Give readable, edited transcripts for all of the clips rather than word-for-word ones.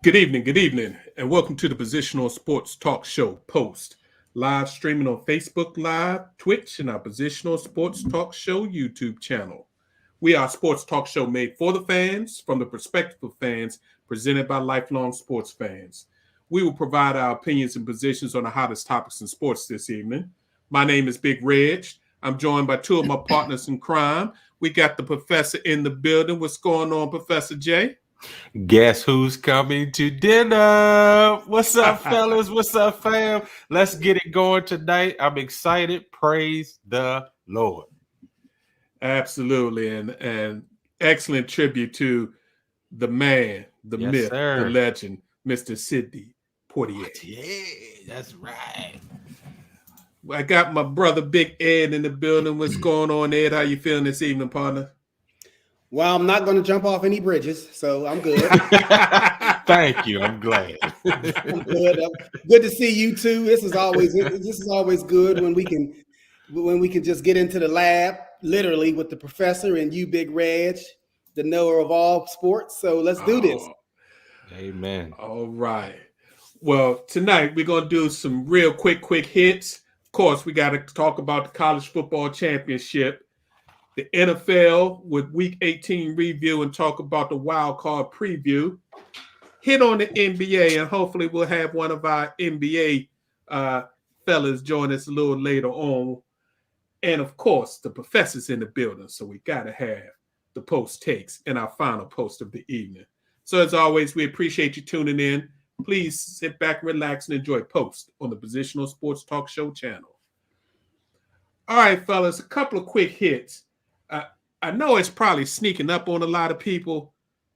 Good evening, and welcome to the Positional Sports Talk Show Post. Live streaming on Facebook Live, Twitch, and our Positional Sports Talk Show YouTube channel. We are a sports talk show made for the fans, from the perspective of fans, presented by lifelong sports fans. We will provide our opinions and positions on the hottest topics in sports this evening. My name is Big Reg. I'm joined by two of my partners in crime. We got the professor in the building. What's going on, Professor J? Guess who's coming to dinner? What's up, fellas? What's up, fam? Let's get it going tonight. I'm excited. Praise the Lord. Absolutely, and excellent tribute to the man, the myth, the legend, Mr. Sidney Poitier. Yeah, that's right. I got my brother Big Ed in the building. What's going on, Ed? How you feeling this evening, partner? Well, I'm not going to jump off any bridges, so I'm good. Thank you. I'm glad. I'm good. Good to see you too. This is always good when we can just get into the lab, literally, with the professor and you, Big Reg, the knower of all sports. So let's do this. Amen. All right. Well, tonight we're going to do some real quick hits. Of course, we got to talk about the college football championship, the NFL with Week 18 review, and talk about the wild card preview. Hit on the NBA, and hopefully we'll have one of our NBA fellas join us a little later on. And, of course, the professor's in the building, so we got to have the post takes and our final post of the evening. So, as always, we appreciate you tuning in. Please sit back, relax, and enjoy Post on the Positional Sports Talk Show channel. All right, fellas, a couple of quick hits. I know it's probably sneaking up on a lot of people,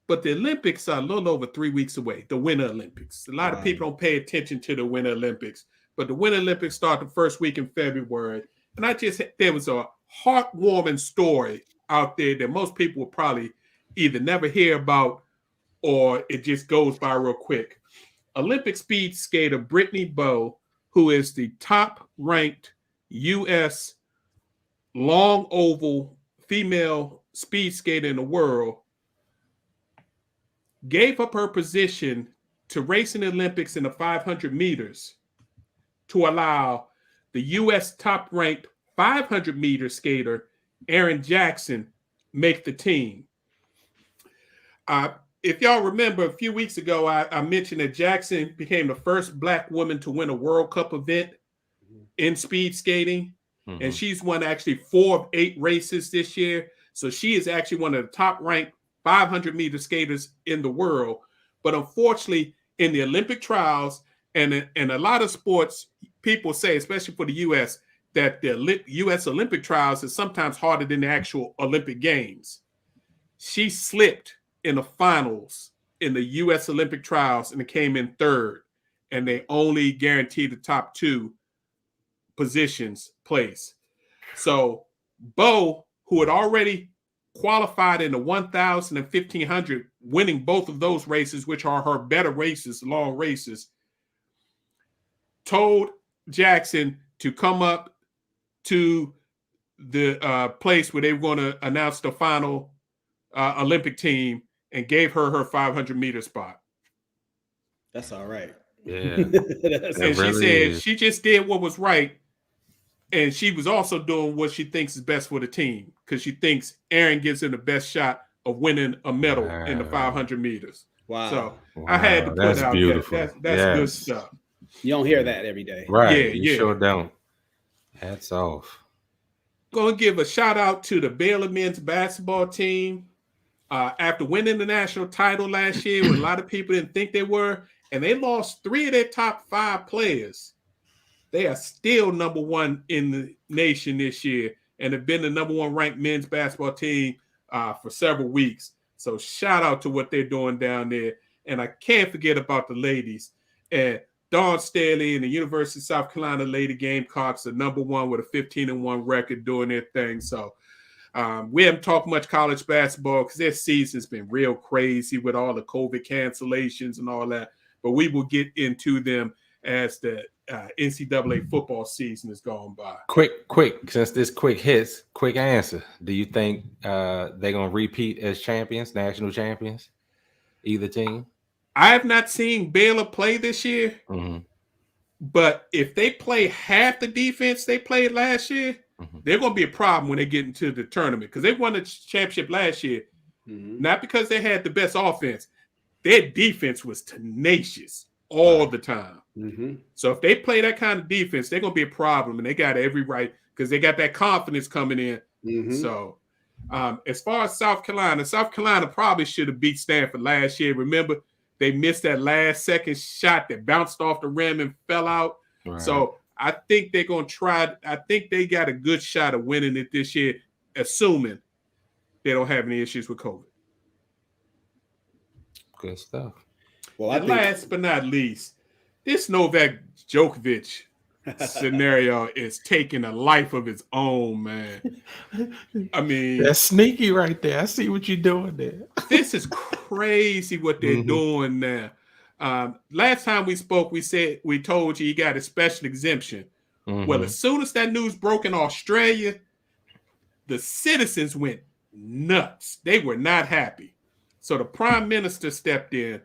but the Olympics are a little over 3 weeks away, the Winter Olympics. A lot of people don't pay attention to the Winter Olympics, but the Winter Olympics start the first week in February. And there was a heartwarming story out there that most people will probably either never hear about or it just goes by real quick. Olympic speed skater Britney Bowe, who is the top-ranked U.S. long oval female speed skater in the world, gave up her position to race in the Olympics in the 500 meters to allow the U.S. top-ranked 500-meter skater Erin Jackson make the team. If y'all remember, a few weeks ago, I mentioned that Jackson became the first Black woman to win a World Cup event in speed skating. Mm-hmm. And she's won actually 4 of 8 races this year. So she is actually one of the top-ranked 500-meter skaters in the world. But unfortunately, in the Olympic trials and a lot of sports, people say, especially for the U.S., that the U.S. Olympic trials is sometimes harder than the actual Olympic Games. She slipped in the finals in the U.S. Olympic trials and it came in 3rd. And they only guaranteed the top 2 positions place. So Bowe, who had already qualified in the 1,000 and 1,500, winning both of those races, which are her better races, long races, told Jackson to come up to the place where they were going to announce the final Olympic team and gave her 500-meter spot. That's all right. Yeah. And she said she just did what was right. And she was also doing what she thinks is best for the team because she thinks Erin gives her the best shot of winning a medal in the 500 meters. Wow. So I had to put out beautiful. That's good stuff. You don't hear that every day. Right. You sure don't. Hats off. Going to give a shout out to the Baylor men's basketball team. After winning the national title last year, when a lot of people didn't think they were, and they lost 3 of their top 5 players, they are still number 1 in the nation this year and have been the number 1 ranked men's basketball team for several weeks. So shout out to what they're doing down there. And I can't forget about the ladies. And Dawn Staley and the University of South Carolina Lady Gamecocks are number 1 with a 15-1 record doing their thing. So we haven't talked much college basketball because their season's been real crazy with all the COVID cancellations and all that. But we will get into them as the NCAA football season has gone by. Quick, since this quick hits, quick answer. Do you think they're going to repeat as champions, national champions, either team? I have not seen Baylor play this year, but if they play half the defense they played last year, they're going to be a problem when they get into the tournament because they won the championship last year, not because they had the best offense. Their defense was tenacious all the time. So if they play that kind of defense, they're going to be a problem, and they got every right because they got that confidence coming in. So as far as South Carolina probably should have beat Stanford last year. Remember, they missed that last second shot that bounced off the rim and fell out. Right. So I think they're going to try. I think they got a good shot of winning it this year, assuming they don't have any issues with COVID. Good stuff. Well, and last but not least, this Novak Djokovic scenario is taking a life of its own, man. I mean, that's sneaky right there. I see what you're doing there. This is crazy what they're doing now. Last time we spoke, we told you got a special exemption. Well, as soon as that news broke in Australia, the citizens went nuts. They were not happy. So the prime minister stepped in.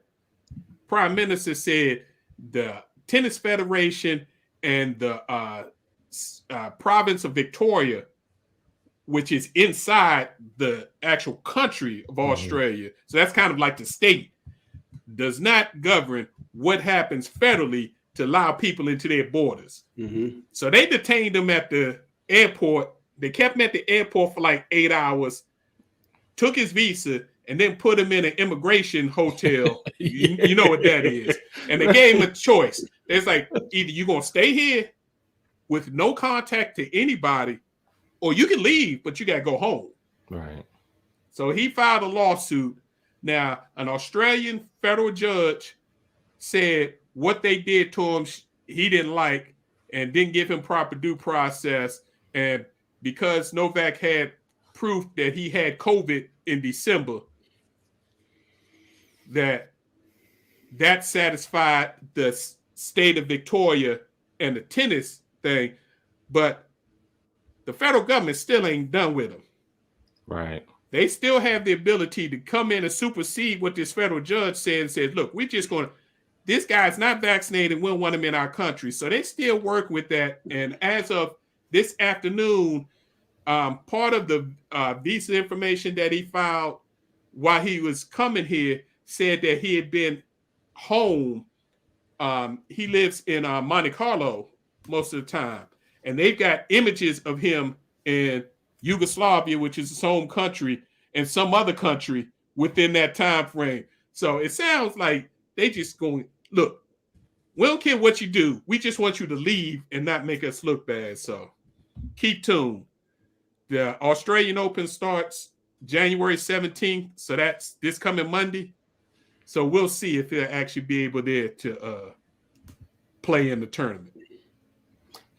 Prime minister said the Tennis Federation and the province of Victoria, which is inside the actual country of Australia, so that's kind of like the state, does not govern what happens federally to allow people into their borders. So they detained him at the airport. They kept him at the airport for like 8 hours, took his visa, and then put him in an immigration hotel. You know what that is. And they gave him a choice. It's like, either you're going to stay here with no contact to anybody, or you can leave, but you got to go home. Right. So he filed a lawsuit. Now, an Australian federal judge said what they did to him, he didn't like, and didn't give him proper due process. And because Novak had proof that he had COVID in December, that satisfied the state of Victoria and the tennis thing, but the federal government still ain't done with them. Right. They still have the ability to come in and supersede what this federal judge said and said, look, we're just going to, this guy's not vaccinated. We don't want him in our country. So they still work with that. And as of this afternoon, part of the visa information that he filed while he was coming here said that he had been home. He lives in Monte Carlo most of the time. And they've got images of him in Yugoslavia, which is his home country, and some other country within that time frame. So it sounds like they just going, look, we don't care what you do. We just want you to leave and not make us look bad. So keep tuned. The Australian Open starts January 17th. So that's this coming Monday. So we'll see if they'll actually be able there to play in the tournament.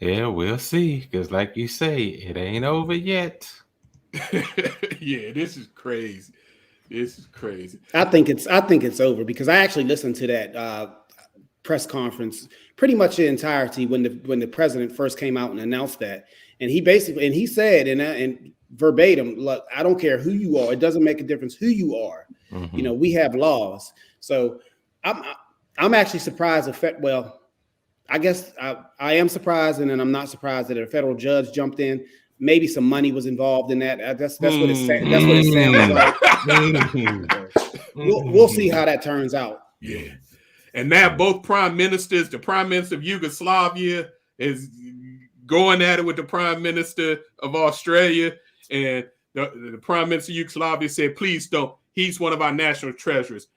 Yeah, we'll see. Because like you say, it ain't over yet. Yeah, this is crazy. This is crazy. I think it's over because I actually listened to that press conference pretty much the entirety when the president first came out and announced that. And he said and verbatim, look, I don't care who you are. It doesn't make a difference who you are. Mm-hmm. You know, we have laws. So I'm actually surprised. Well, I guess I am surprised, and then I'm not surprised that a federal judge jumped in. Maybe some money was involved in that. That's what it that's what it sounds like. We'll see how that turns out. Yeah. And now both prime ministers, the prime minister of Yugoslavia is going at it with the prime minister of Australia, and the prime minister of Yugoslavia said, please don't. He's one of our national treasures.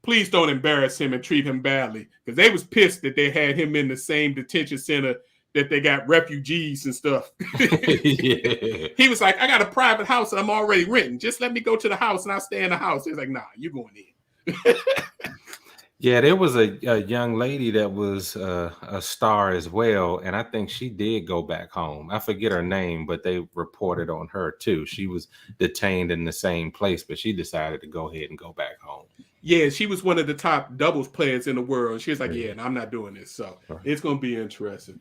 Please don't embarrass him and treat him badly. Because they was pissed that they had him in the same detention center that they got refugees and stuff. Yeah. He was like, I got a private house and I'm already renting. Just let me go to the house and I'll stay in the house. He was like, nah, you're going in. Yeah, there was a young lady that was a star as well, and I think she did go back home. I forget her name, but they reported on her too. She was detained in the same place, but she decided to go ahead and go back home. Yeah, she was one of the top doubles players in the world. She was like, yeah, I'm not doing this. So It's going to be interesting.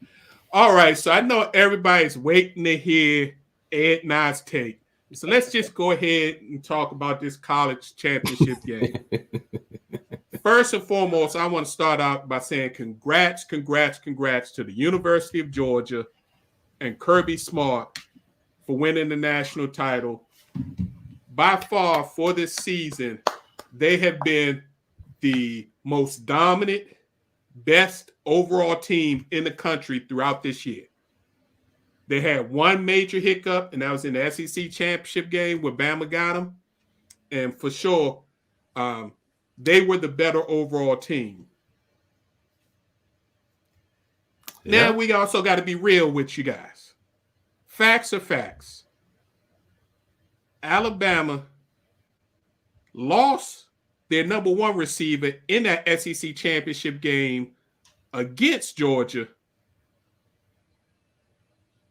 All right, so I know everybody's waiting to hear Ed Nye's take. So let's just go ahead and talk about this college championship game. First and foremost, I want to start out by saying congrats to the University of Georgia and Kirby Smart for winning the national title. By far, for this season, they have been the most dominant, best overall team in the country throughout this year. They had one major hiccup, and that was in the SEC championship game where Bama got them. And for sure, they were the better overall team. Yeah. Now, we also got to be real with you guys. Facts are facts. Alabama lost their number one receiver in that SEC championship game against Georgia.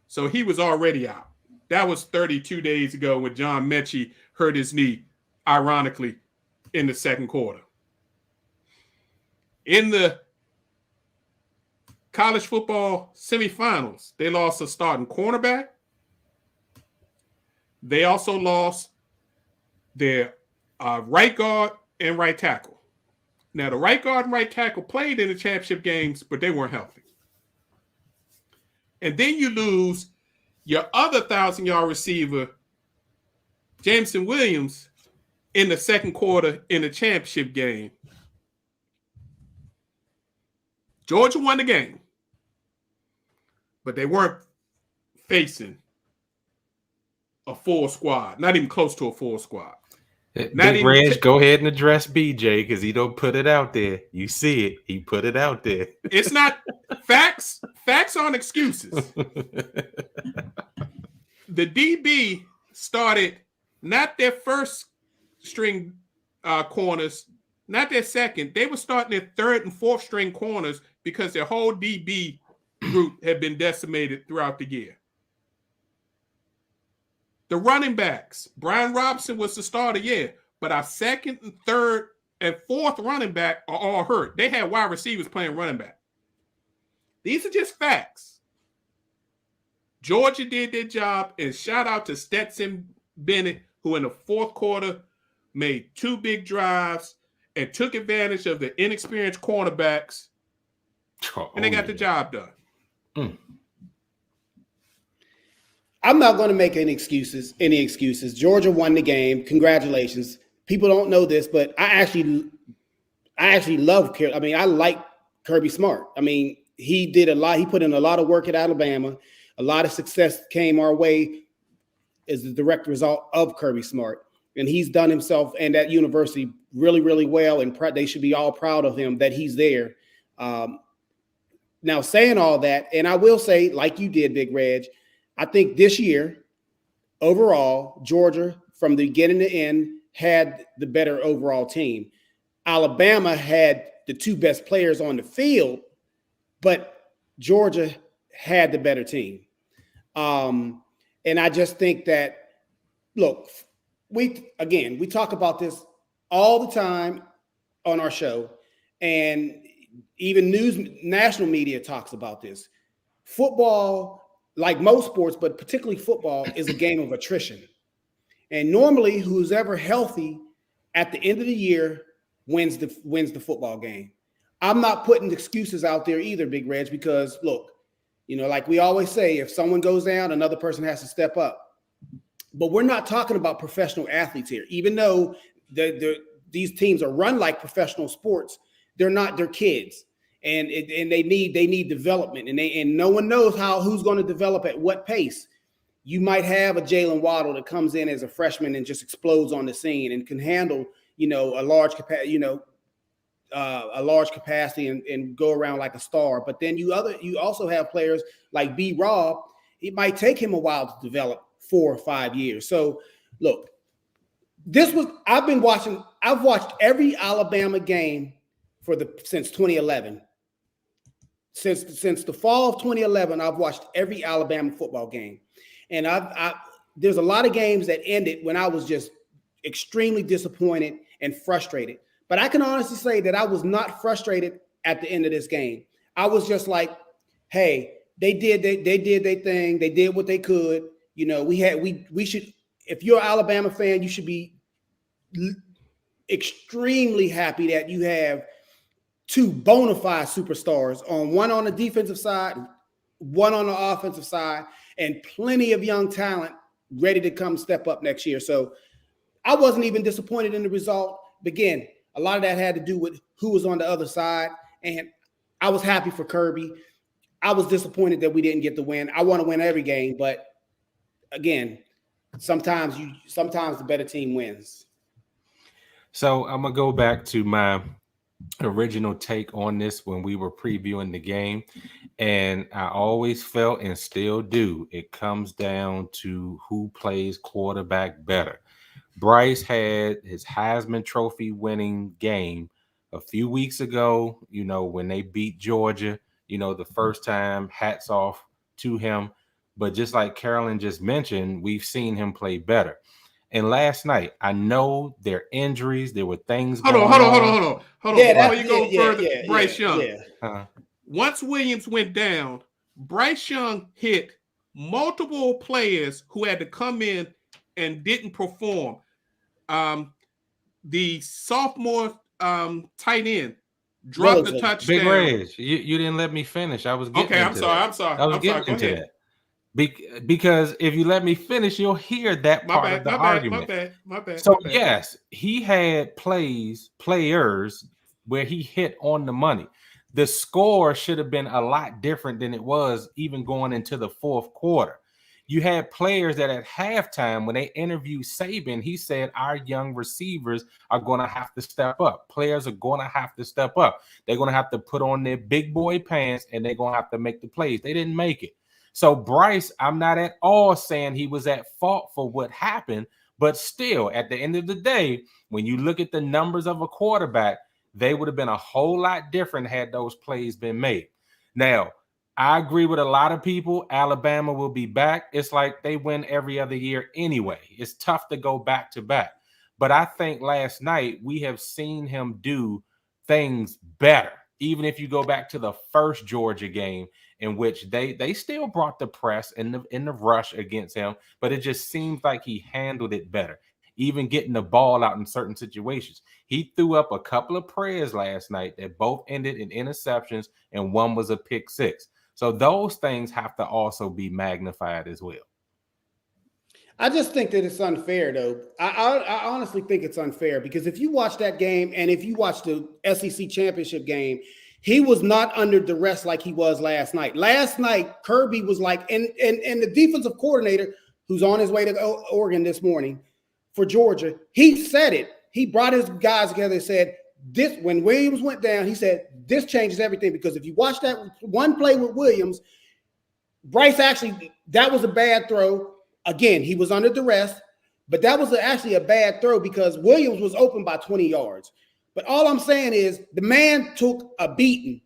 So he was already out. That was 32 days ago when John Mechie hurt his knee, ironically, in the second quarter. In the college football semifinals, they lost a starting cornerback. They also lost their right guard and right tackle. Now, the right guard and right tackle played in the championship games, but they weren't healthy. And then you lose your other 1,000-yard receiver, Jameson Williams, in the second quarter in the championship game. Georgia won the game, but they weren't facing a full squad, not even close to a full squad. Big Reg, go ahead and address BJ because he don't put it out there. You see it. He put it out there. It's not facts. Facts aren't excuses. The DB started not their first string corners, not their second. They were starting their third and fourth string corners because their whole DB group had been decimated throughout the year. The running backs, Brian Robinson was the starter, yeah, but our second and third and fourth running back are all hurt. They had wide receivers playing running back. These are just facts. Georgia did their job, and shout out to Stetson Bennett, who in the fourth quarter made 2 big drives and took advantage of the inexperienced cornerbacks, and they got the job done. Mm. I'm not going to make any excuses. Georgia won the game. Congratulations. People don't know this, but I actually love. I like Kirby Smart. I mean, he did a lot. He put in a lot of work at Alabama. A lot of success came our way as the direct result of Kirby Smart, and he's done himself and that university really, really well. And they should be all proud of him that he's there. Now, saying all that, and I will say, like you did, Big Reg, I think this year, overall, Georgia, from the beginning to end, had the better overall team. Alabama had the 2 best players on the field, but Georgia had the better team. And I just think that, look, we talk about this all the time on our show, and even national media talks about this. Football, like most sports, but particularly football, is a game of attrition. And normally, who's ever healthy at the end of the year wins the football game. I'm not putting excuses out there either, Big Reg, because look, like we always say, if someone goes down, another person has to step up. But we're not talking about professional athletes here. Even though these teams are run like professional sports, they're not. They're kids. And they need development, and no one knows who's going to develop at what pace. You might have a Jalen Waddle that comes in as a freshman and just explodes on the scene and can handle a large capacity and go around like a star. But then you also have players like B. Rob. It might take him a while to develop, 4 or 5 years. So look, I've watched every Alabama game since 2011. Since the fall of 2011, I've watched every Alabama football game. And there's a lot of games that ended when I was just extremely disappointed and frustrated. But I can honestly say that I was not frustrated at the end of this game. I was just like, hey, they did their thing. They did what they could. We should, if you're an Alabama fan, you should be extremely happy that you have two bona fide superstars one on the defensive side, one on the offensive side, and plenty of young talent ready to come step up next year. So I wasn't even disappointed in the result. But again, a lot of that had to do with who was on the other side. And I was happy for Kirby. I was disappointed that we didn't get the win. I want to win every game, but again, sometimes the better team wins. So I'm gonna go back to my original take on this when we were previewing the game, and I always felt and still do, it comes down to who plays quarterback better. Bryce had his Heisman Trophy winning game a few weeks ago, when they beat Georgia, the first time. Hats off to him. But just like Carolyn just mentioned, we've seen him play better. And last night, I know there are injuries. There were things Hold on. Before you go further, Bryce Young. Once Williams went down, Bryce Young hit multiple players who had to come in and didn't perform. The sophomore tight end dropped the touchdown. Big Reg, you didn't let me finish. I was getting into that. I'm sorry. I was getting into that. Because if you let me finish, you'll hear that part of the argument. My bad. So yes, he had players where he hit on the money. The score should have been a lot different than it was even going into the fourth quarter. You had players that at halftime, when they interviewed Saban, he said, our young receivers are going to have to step up. Players are going to have to step up. They're going to have to put on their big boy pants, and they're going to have to make the plays. They didn't make it. So Bryce, I'm not at all saying he was at fault for what happened, but still, at the end of the day, when you look at the numbers of a quarterback, they would have been a whole lot different had those plays been made. Now, I agree with a lot of people. Alabama will be back. It's like they win every other year anyway. It's tough to go back to back. But I think last night we have seen him do things better. Even if you go back to the first Georgia game, in which they still brought the press in the rush against him, but it just seems like he handled it better, even getting the ball out in certain situations. He threw up a couple of prayers last night that both ended in interceptions, and one was a pick six. So those things have to also be magnified as well. I just think that it's unfair, though. I honestly think it's unfair because if you watch that game and if you watch the SEC championship game, he was not under duress like he was last night. Last night, Kirby was like, and the defensive coordinator, who's on his way to Oregon this morning for Georgia, he said it. He brought his guys together and said, this, when Williams went down, he said, this changes everything because if you watch that one play with Williams, Bryce actually, that was a bad throw. Again, he was under duress, but that was actually a bad throw because Williams was open by 20 yards. But all I'm saying is the man took a beating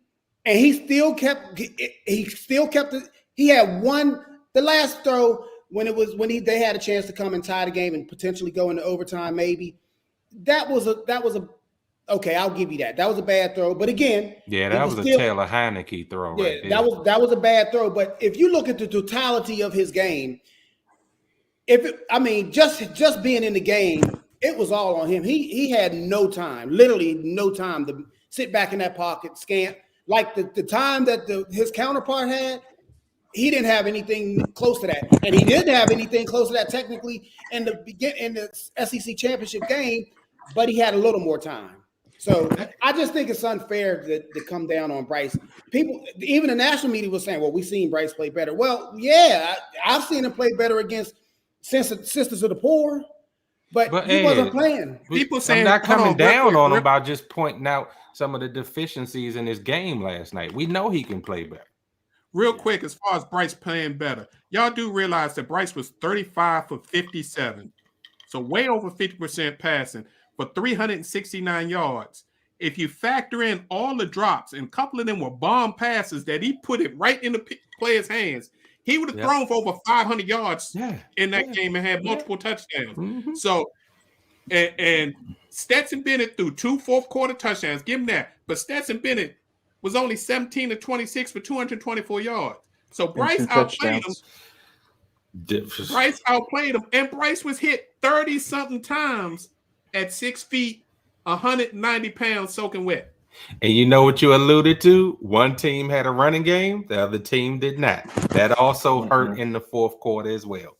and he still kept it. He had the last throw when they had a chance to come and tie the game and potentially go into overtime, maybe. That was okay, I'll give you that. That was a bad throw. But again, that was a Taylor Heineke throw right there. That was a bad throw. But if you look at the totality of his game, just being in the game, it was all on him. He had literally no time to sit back in that pocket, scan. Like the time that his counterpart had, he didn't have anything close to that. And he didn't have anything close to that technically in the SEC championship game, but he had a little more time. So I just think it's unfair to come down on Bryce. People, even the national media was saying, well, we've seen Bryce play better. Well, yeah, I've seen him play better against Sisters of the Poor. But he wasn't playing. People saying I'm not coming down on him by just pointing out some of the deficiencies in his game last night. We know he can play better. Real quick, as far as Bryce playing better, y'all do realize that Bryce was 35 for 57. So way over 50% passing for 369 yards. If you factor in all the drops, and a couple of them were bomb passes that he put it right in the player's hands, he would have thrown for over 500 yards in that game and had multiple touchdowns. Mm-hmm. So, and Stetson Bennett threw 2 fourth-quarter touchdowns. Give him that. But Stetson Bennett was only 17 to 26 for 224 yards. So Bryce outplayed him. And Bryce was hit 30-something times at 6 feet 190 pounds soaking wet. And you know what you alluded to? One team had a running game, the other team did not. That also hurt in the fourth quarter as well.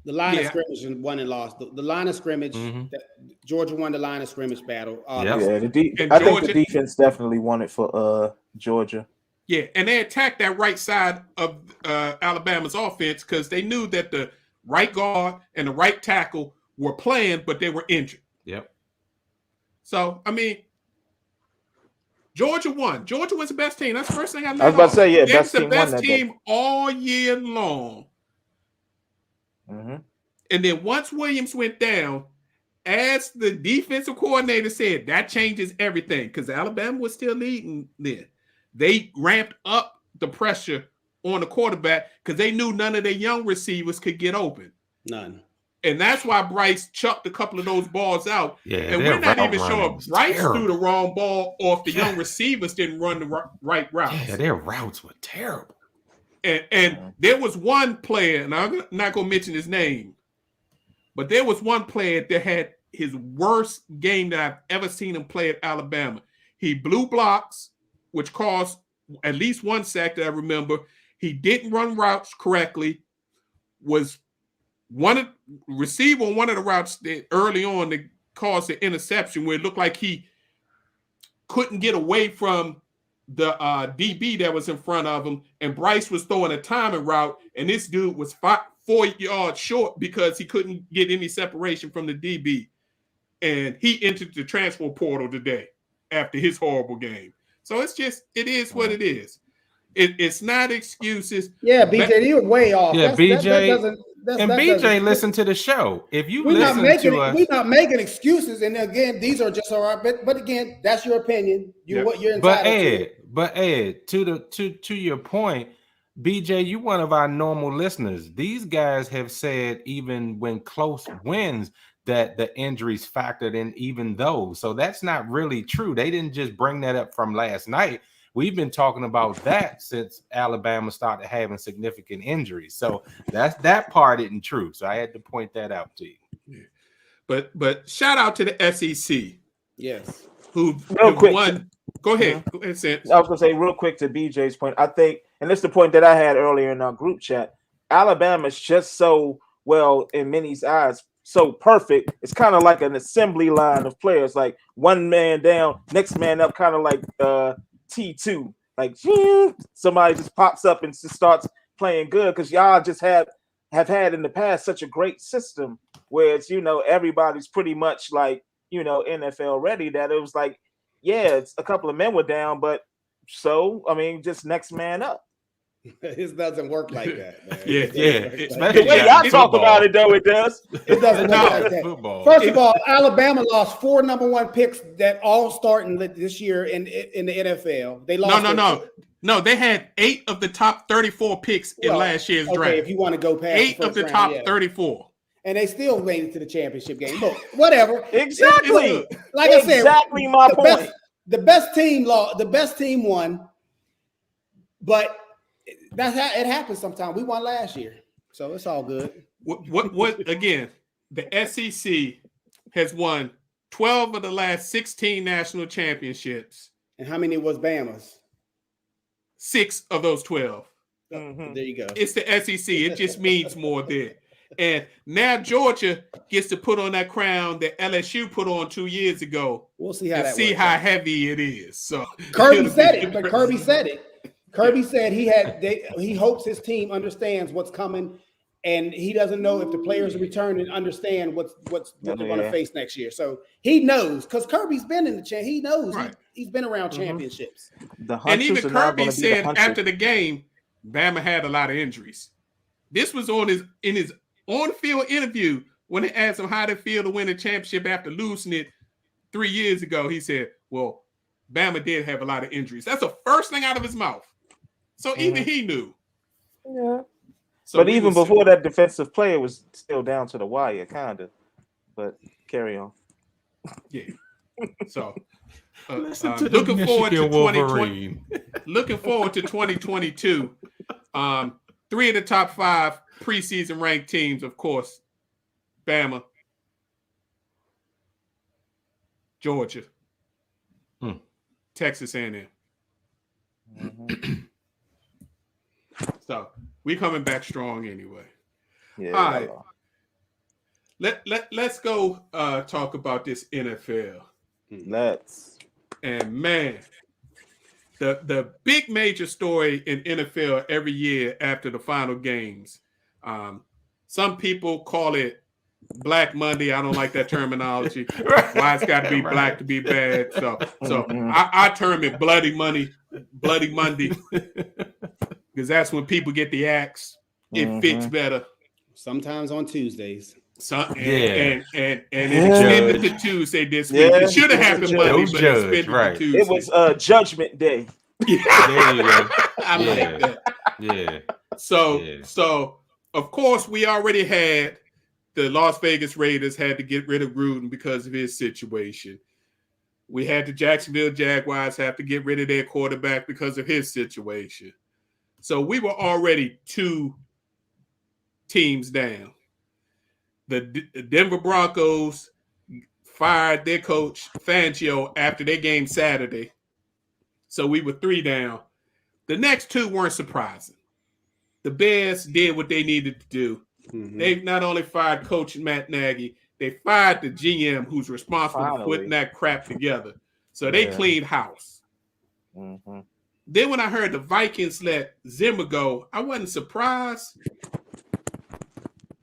The line of scrimmage won and lost. The line of scrimmage, Georgia won the line of scrimmage battle. Yeah, I think the defense definitely won it for Georgia. Yeah, and they attacked that right side of Alabama's offense because they knew that the right guard and the right tackle were playing, but they were injured. Yep. So, I mean, Georgia won. Georgia was the best team. That's the first thing I was about to say, yeah, that's the best team all year long. Mm-hmm. And then once Williams went down, as the defensive coordinator said, that changes everything because Alabama was still leading then. They ramped up the pressure on the quarterback because they knew none of their young receivers could get open. None. And that's why Bryce chucked a couple of those balls out. Yeah, and we're not even sure if Bryce threw the wrong ball or if the young receivers didn't run the right routes. Yeah, their routes were terrible. And there was one player, and I'm not going to mention his name, but there was one player that had his worst game that I've ever seen him play at Alabama. He blew blocks, which caused at least one sack that I remember. He didn't run routes correctly, was receiver on one of the routes that early on that caused the interception where it looked like he couldn't get away from the DB that was in front of him, and Bryce was throwing a timing route, and this dude was 4 yards short because he couldn't get any separation from the DB. And he entered the transfer portal today after his horrible game. So it is what it is. It's not excuses. Yeah, BJ, you were way off. Yeah, BJ. BJ, listen to the show. If you we're not making excuses. And again, these are just all right. But again, that's your opinion. What you're entitled But Ed, to your point, BJ, you one of our normal listeners. These guys have said even when close wins that the injuries factored in even those. So that's not really true. They didn't just bring that up from last night. We've been talking about that since Alabama started having significant injuries. So that part isn't true. So I had to point that out to you. Yeah. But shout out to the SEC. Yes. Who won. Go ahead. Go ahead, Sense. I was going to say real quick to BJ's point. I think, and this is the point that I had earlier in our group chat, Alabama's just so, well, in many's eyes, so perfect. It's kind of like an assembly line of players, like one man down, next man up, kind of like T2. Like somebody just pops up and just starts playing good because y'all just have had in the past such a great system where it's, everybody's pretty much like, NFL ready, that it was like, yeah, it's a couple of men were down, but just next man up. It doesn't work like that, man. The way y'all talk about it, though, it does. It doesn't work like that. Football. First of all, Alabama lost 4 number 1 picks that all starting this year in the NFL. They lost. No. They had 8 of the top 34 picks in last year's draft. If you want to go past 8 of the top 34. And they still made it to the championship game. But whatever. Exactly. Like I said, exactly my point. The best team lost. The best team won. But that's how it happens sometimes. We won last year. So it's all good. What again, the SEC has won 12 of the last 16 national championships. And how many was Bama's? 6 of those 12. Mm-hmm. There you go. It's the SEC. It just means more there. And now Georgia gets to put on that crown that LSU put on 2 years ago. We'll see how heavy it is. So Kirby said it, but Kirby said it. Kirby said he hopes his team understands what's coming, and he doesn't know if the players return and understand what they're going to face next year. So he knows because Kirby's been in the he knows he's been around championships. And even Kirby said after the game, Bama had a lot of injuries. This was in his on-field interview when they asked him how they feel to win a championship after losing it 3 years ago. He said, "Well, Bama did have a lot of injuries." That's the first thing out of his mouth. So even he knew. Yeah. So but even before that defensive player was still down to the wire, kind of. But carry on. Yeah. So looking forward to 2020. Looking forward to 2022. 3 of the top 5 preseason ranked teams, of course, Bama, Georgia, Hmm. Texas A&M. Mm-hmm. So we coming back strong anyway. Yeah. All right. Let's go talk about this NFL. Let's. And man, the big major story in NFL every year after the final games. Some people call it Black Monday. I don't like that terminology. Why it's got to be black to be bad. So I term it Bloody Monday, because that's when people get the axe. It fits better. Sometimes on Tuesdays. And it Judge. extended to Tuesday this week. It should have happened Monday, but Judge, extended right. to Tuesday. It was Judgment Day. There you go. I like that. Yeah. So of course we already had the Las Vegas Raiders had to get rid of Gruden because of his situation. We had the Jacksonville Jaguars have to get rid of their quarterback because of his situation. So we were already 2 teams down. The Denver Broncos fired their coach Fangio after their game Saturday. So we were 3 down. The next 2 weren't surprising. The Bears did what they needed to do. Mm-hmm. They not only fired Coach Matt Nagy, they fired the GM who's responsible for putting that crap together. So they cleaned house. Mm-hmm. Then when I heard the Vikings let Zimmer go, I wasn't surprised.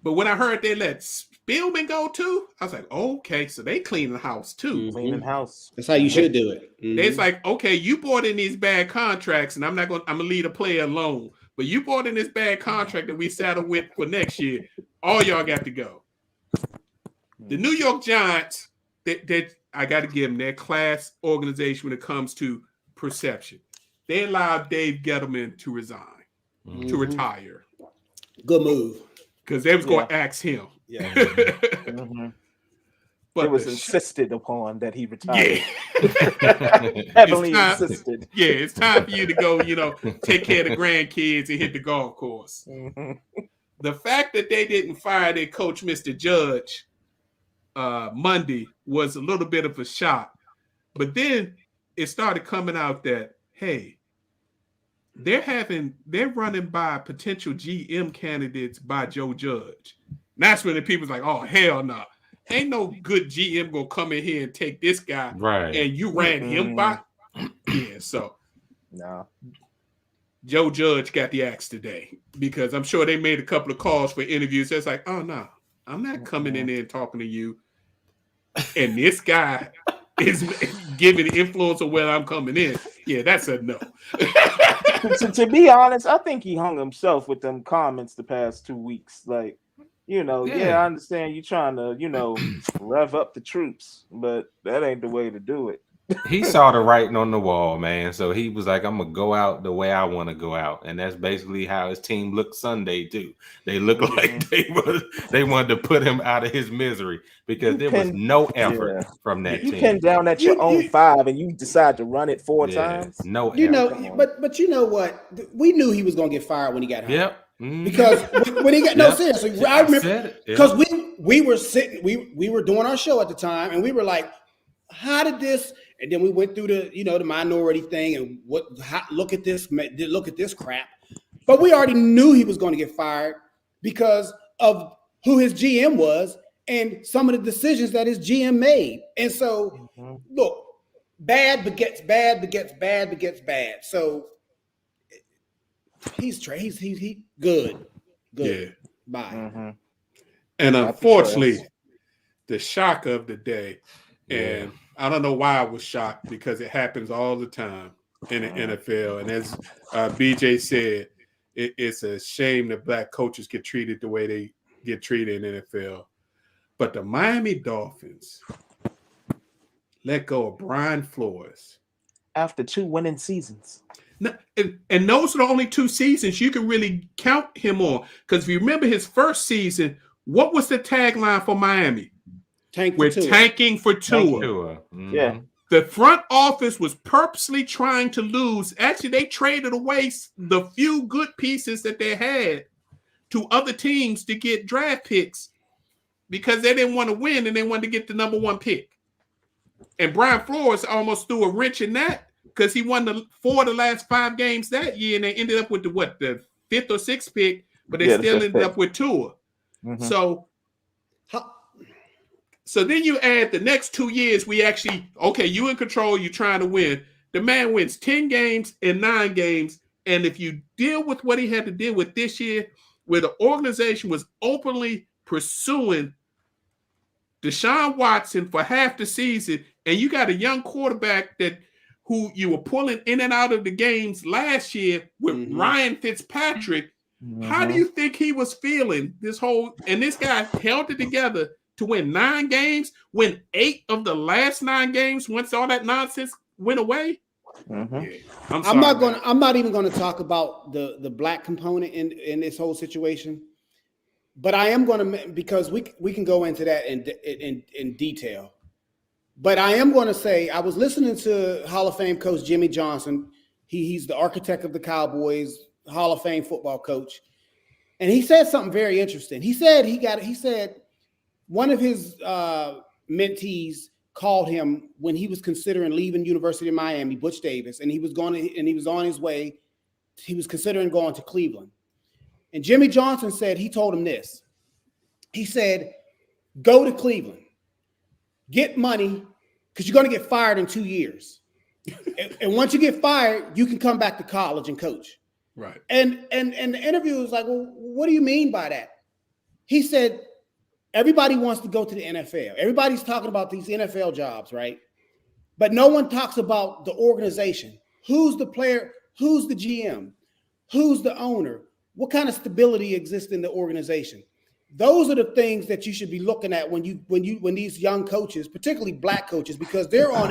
But when I heard they let Spielman go too, I was like, okay, so they cleaning the house too. Mm-hmm. Cleaning house. That's how you should do it. Mm-hmm. It's like, okay, you bought in these bad contracts, and I'm gonna leave a player alone. But you bought in this bad contract that we settled with for next year. All y'all got to go. The New York Giants, I got to give them their class organization when it comes to perception. They allowed Dave Gettleman to resign, to retire. Good move. Because they was going to ask him. Yeah. But it was insisted upon that he retired. Yeah. Heavily insisted. Yeah, it's time for you to go, take care of the grandkids and hit the golf course. The fact that they didn't fire their coach, Mr. Judge, Monday was a little bit of a shock. But then it started coming out that, hey, they're running by potential GM candidates by Joe Judge. And that's when the people's like, oh, hell no. Ain't no good GM gonna come in here and take this guy, right? And you ran him by, yeah. So, no, Joe Judge got the axe today because I'm sure they made a couple of calls for interviews. It's like, oh no, I'm not coming in there and talking to you. And this guy is giving the influence of where I'm coming in. Yeah, that's a no. to be honest, I think he hung himself with them comments the past 2 weeks. Like, I understand you trying to, rev up the troops, but that ain't the way to do it. He saw the writing on the wall, man. So he was like, I'm going to go out the way I want to go out. And that's basically how his team looked Sunday, too. They looked like they wanted to put him out of his misery because there was no effort from that team. You pinned down at your own 5 and you decide to run it 4 times. No effort. But you know what? We knew he was going to get fired when he got home. Yep. Because when he got no seriously, I remember because we were sitting, we were doing our show at the time, and we were like, "How did this?" And then we went through the minority thing and look at this crap. But we already knew he was going to get fired because of who his GM was and some of the decisions that his GM made. And so, look, bad begets bad begets bad begets bad. So. He's good. Yeah. Bye. And unfortunately, the shock of the day, and I don't know why I was shocked because it happens all the time in the NFL. And as BJ said, it's a shame that black coaches get treated the way they get treated in the NFL. But the Miami Dolphins let go of Brian Flores after 2 winning seasons. And those are the only 2 seasons you can really count him on. Because if you remember his first season, what was the tagline for Miami? We're tanking for Tua. Yeah. The front office was purposely trying to lose. Actually, they traded away the few good pieces that they had to other teams to get draft picks because they didn't want to win and they wanted to get the number 1 pick. And Brian Flores almost threw a wrench in that because he won 4 of the last 5 games that year, and they ended up with the 5th or 6th pick, but they still ended up with Tua. Mm-hmm. So then you add the next 2 years, we actually, okay, you in control, you're trying to win. The man wins 10 games and 9 games. And if you deal with what he had to deal with this year, where the organization was openly pursuing Deshaun Watson for half the season, and you got a young quarterback who you were pulling in and out of the games last year with Ryan Fitzpatrick, how do you think he was feeling this whole, and this guy held it together to win 9 games, win 8 of the last 9 games once all that nonsense went away? Yeah. I'm not even going to talk about the black component in this whole situation, but I am going to, because we can go into that in detail. But I am going to say, I was listening to Hall of Fame coach Jimmy Johnson. He's the architect of the Cowboys, Hall of Fame football coach, and he said something very interesting. He said one of his mentees called him when he was considering leaving University of Miami, Butch Davis, and he was on his way. He was considering going to Cleveland. And Jimmy Johnson said, he told him this. He said, go to Cleveland, get money, because you're going to get fired in 2 years. and once you get fired, you can come back to college and coach. Right. And the interviewer was like, well, what do you mean by that? He said, everybody wants to go to the NFL. Everybody's talking about these NFL jobs, right? But no one talks about the organization. Who's the player? Who's the GM? Who's the owner? What kind of stability exists in the organization? Those are the things that you should be looking at when these young coaches, particularly black coaches, because they're on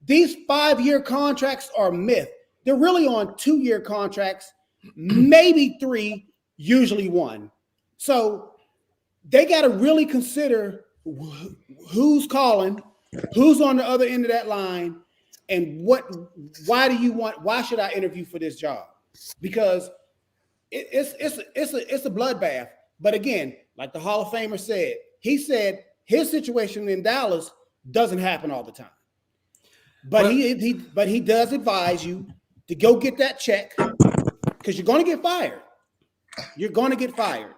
these 5-year contracts are myth. They're really on 2-year contracts, maybe 3, usually 1. So they got to really consider who's calling, who's on the other end of that line, and why should I interview for this job? Because it's a bloodbath. But again, like the Hall of Famer said, he said his situation in Dallas doesn't happen all the time. But he does advise you to go get that check, because you're going to get fired. You're going to get fired.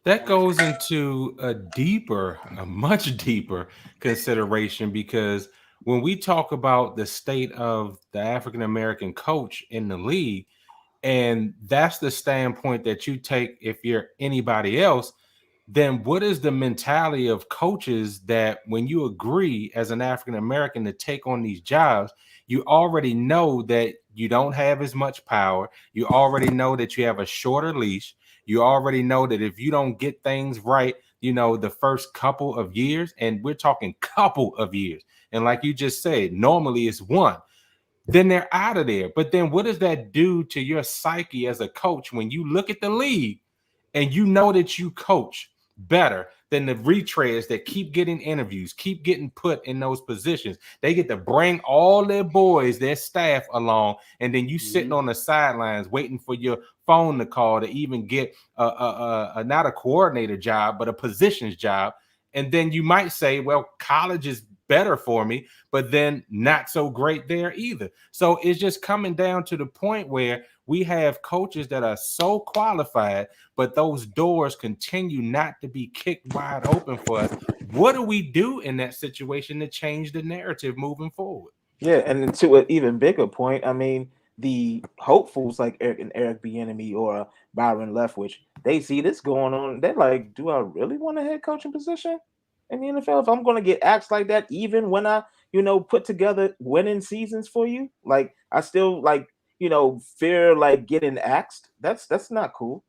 That goes into a much deeper consideration, because when we talk about the state of the African-American coach in the league, and that's the standpoint that you take if you're anybody else, then what is the mentality of coaches that when you agree as an African-American to take on these jobs, you already know that you don't have as much power. You already know that you have a shorter leash. You already know that if you don't get things right, the first couple of years, and we're talking couple of years, and like you just said, normally it's 1, then they're out of there. But then what does that do to your psyche as a coach when you look at the league and you know that you coach better than the retreads that keep getting interviews, keep getting put in those positions? They get to bring all their boys, their staff along, and then you sitting on the sidelines waiting for your phone to call to even get not a coordinator job, but a positions job. And then you might say, well, college is better for me, but then not so great there either. So it's just coming down to the point where we have coaches that are so qualified, but those doors continue not to be kicked wide open for us. What do we do in that situation to change the narrative moving forward? Yeah, and to an even bigger point, I mean, the hopefuls like Eric Bieniemy or Byron Leftwich, they see this going on. They're like, do I really want a head coaching position in the NFL? If I'm going to get asked like that, even when I, put together winning seasons for you, like I still fear like getting axed. That's not cool.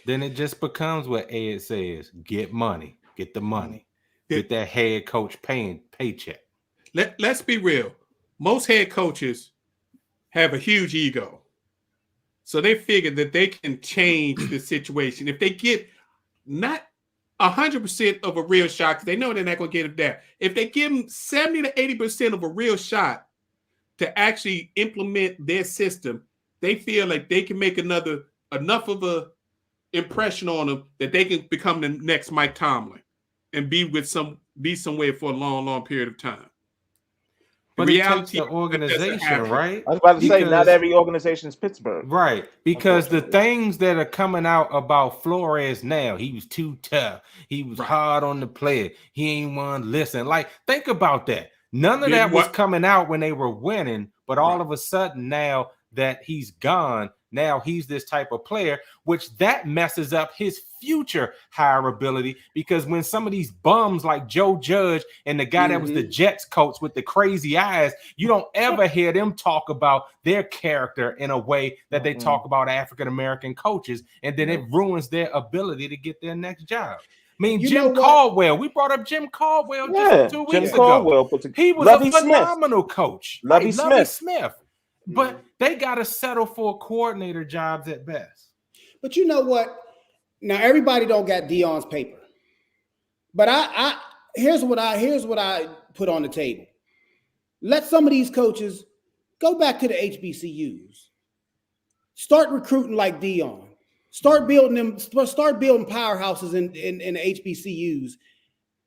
Then it just becomes what Ed says: get money, get the money, get that head coach paycheck. Let's be real. Most head coaches have a huge ego, so they figure that they can change the situation if they get not 100% of a real shot, because they know they're not going to get it there. If they give them 70 to 80% of a real shot to actually implement their system, they feel like they can make enough of a impression on them that they can become the next Mike Tomlin and be with be somewhere for a long, long period of time. But it takes the that doesn't organization, happen. right? I was about to say, not Because- every organization is Pittsburgh. Right, because the Unfortunately. things that are coming out about Flores now, he was too tough. He was Right. hard on the player. He ain't want to listen. Like, think about that. None of Didn't that was what- coming out when they were winning, but all Right. of a sudden now that he's gone, now he's this type of player, which that messes up his future hireability, because when some of these bums like Joe Judge and the guy that was the Jets coach with the crazy eyes, you don't ever hear them talk about their character in a way that they talk about African-American coaches, and then it ruins their ability to get their next job. I mean, You know Jim what? Caldwell, we brought up Jim Caldwell just 2 weeks Jim ago. Caldwell. He was Lovie a Smith. phenomenal coach. Lovie Right, Smith. Lovie Smith. But they got to settle for coordinator jobs at best. But you know what? Now everybody don't got Deion's paper. But here's what I put on the table. Let some of these coaches go back to the HBCUs. Start recruiting like Deion. Start building powerhouses in the HBCUs.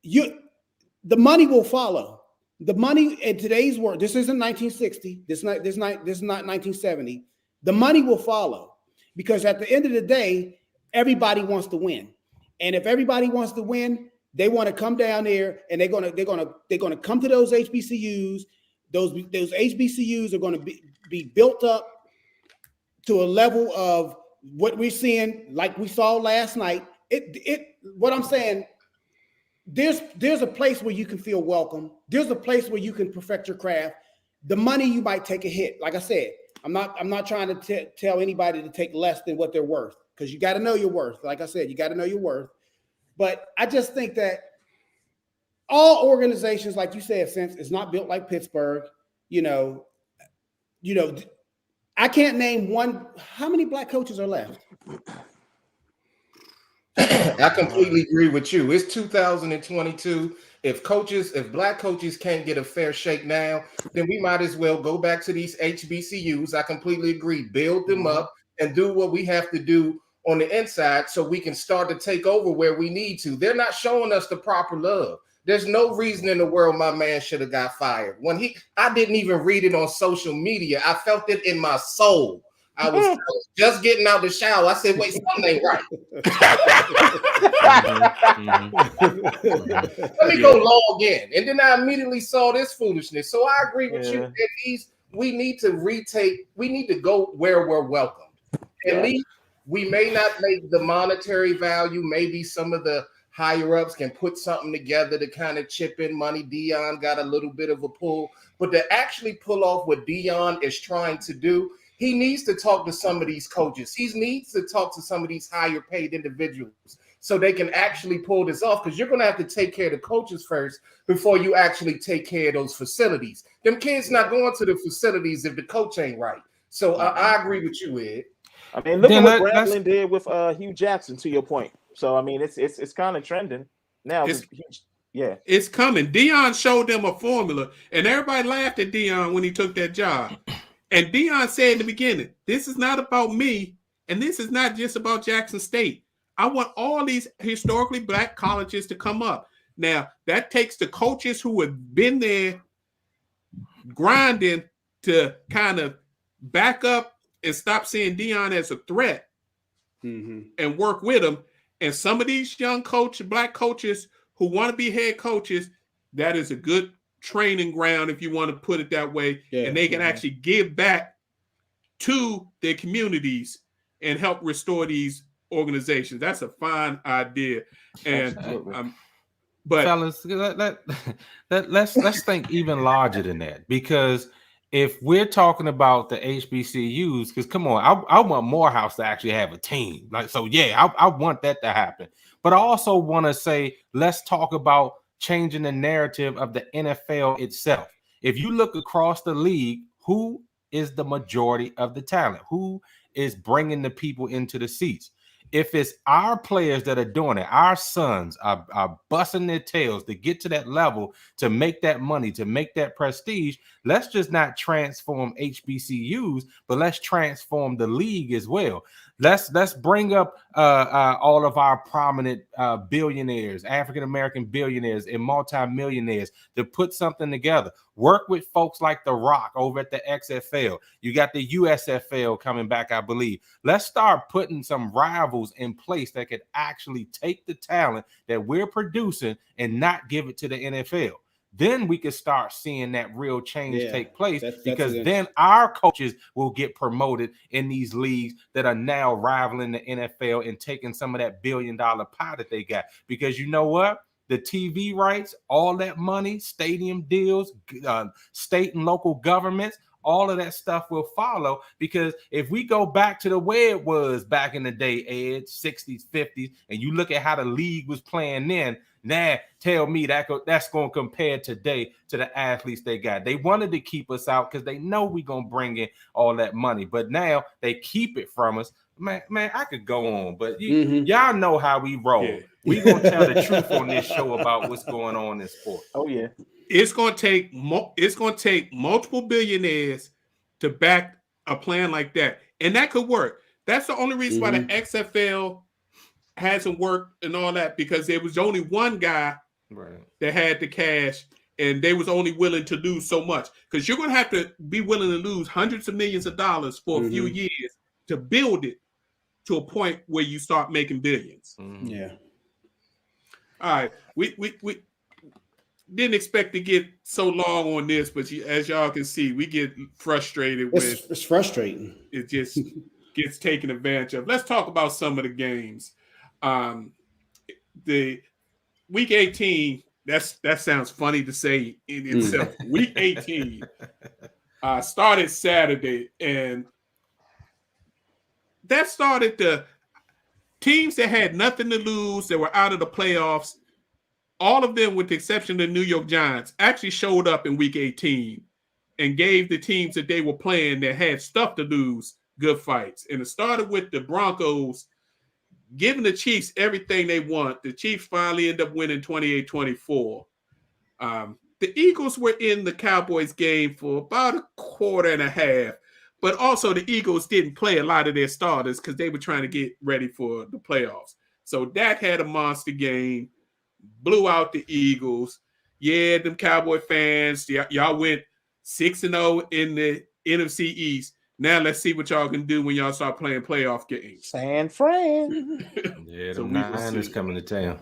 The money will follow. The money in today's world, this isn't 1960, this is not 1970. The money will follow, because at the end of the day, everybody wants to win. And if everybody wants to win, they want to come down there, and they're gonna come to those HBCUs. Those HBCUs are going to be built up to a level of what we're seeing, like we saw last night. What I'm saying, there's a place where you can feel welcome. There's a place where you can perfect your craft. The money, you might take a hit. Like I said, I'm not trying to tell anybody to take less than what they're worth, because you got to know your worth. Like I said, you got to know your worth. But I just think that all organizations, like you said, since it's not built like Pittsburgh, I can't name one. How many black coaches are left? I completely agree with you. It's 2022. If black coaches can't get a fair shake now, then we might as well go back to these HBCUs. I completely agree. Build them up and do what we have to do on the inside so we can start to take over where we need to. They're not showing us the proper love. There's no reason in the world my man should have got fired. I didn't even read it on social media. I felt it in my soul. I was just getting out the shower. I said, wait, something ain't right. Let me go log in. And then I immediately saw this foolishness. So I agree with you. At least we need to go where we're welcome. At least we may not make the monetary value. Maybe some of the higher ups can put something together to kind of chip in money. Deion got a little bit of a pull, but to actually pull off what Deion is trying to do, he needs to talk to some of these coaches. He needs to talk to some of these higher paid individuals so they can actually pull this off, because you're going to have to take care of the coaches first before you actually take care of those facilities. Them kids not going to the facilities if the coach ain't right. So I agree with you, Ed. I mean, look at what Grambling did with Hugh Jackson, to your point. So, I mean, it's kind of trending now. It's coming. Deion showed them a formula, and everybody laughed at Deion when he took that job. And Deion said in the beginning, this is not about me, and this is not just about Jackson State. I want all these historically black colleges to come up. Now, that takes the coaches who have been there grinding to kind of back up and stop seeing Deion as a threat and work with him. And some of these young black coaches who want to be head coaches, that is a good training ground, if you want to put it that way. And they can actually give back to their communities and help restore these organizations. That's a fine idea. And but fellas, let's think even larger than that, because if we're talking about the HBCUs, because come on, I want Morehouse to actually have a team. Like, so I want that to happen. But I also want to say, let's talk about changing the narrative of the NFL itself. If you look across the league, who is the majority of the talent? Who is bringing the people into the seats? If it's our players that are doing it, our sons are busting their tails to get to that level, to make that money, to make that prestige, let's just not transform HBCUs, but let's transform the league as well. Let's bring up all of our prominent billionaires, African American billionaires, and multimillionaires to put something together. Work with folks like The Rock over at the XFL. You got the USFL coming back, I believe. Let's start putting some rivals in place that could actually take the talent that we're producing and not give it to the NFL. Then we can start seeing that real change take place, because then our coaches will get promoted in these leagues that are now rivaling the NFL and taking some of that $1 billion pie that they got. Because you know what? The TV rights, all that money, stadium deals, state and local governments, all of that stuff will follow. Because if we go back to the way it was back in the day, Ed, 60s, 50s, and you look at how the league was playing then, now tell me that's going to compare today to the athletes they got. They wanted to keep us out because they know we're going to bring in all that money. But now they keep it from us. Man, I could go on, but y'all know how we roll. Yeah. We're going to tell the truth on this show about what's going on in sport. Oh, yeah. It's going to take multiple billionaires to back a plan like that. And that could work. That's the only reason why the XFL hasn't worked and all that, because there was only one guy that had the cash, and they was only willing to lose so much. Because you're going to have to be willing to lose hundreds of millions of dollars for a few years to build it to a point where you start making billions. Yeah. All right. We didn't expect to get so long on this, but as y'all can see, we get frustrated it's frustrating. It just gets taken advantage of. Let's talk about some of the games. The week 18, that sounds funny to say in itself. Week 18 started Saturday, and that started the teams that had nothing to lose, that were out of the playoffs. All of them, with the exception of the New York Giants, actually showed up in week 18 and gave the teams that they were playing that had stuff to lose good fights. And it started with the Broncos giving the Chiefs everything they want. The Chiefs finally end up winning 28-24. The Eagles were in the Cowboys game for about a quarter and a half, but also the Eagles didn't play a lot of their starters because they were trying to get ready for the playoffs. So Dak had a monster game, blew out the Eagles. Yeah, them Cowboy fans, y'all went 6-0 in the NFC East. Now let's see what y'all can do when y'all start playing playoff games. San Fran. Yeah, the Niners coming to town.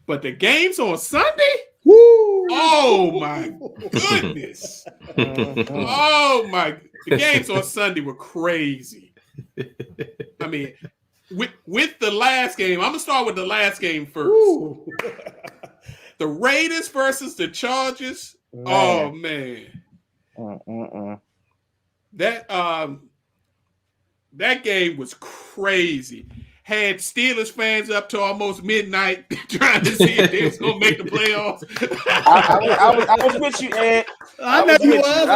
But the games on Sunday? Woo! Oh my goodness. Oh my, the games on Sunday were crazy. I mean, with the last game, I'm gonna start with the last game first. The Raiders versus the Chargers. Man. Oh man. That game was crazy. Had Steelers fans up to almost midnight trying to see if they was gonna make the playoffs. I was with you, Ed. I know you was.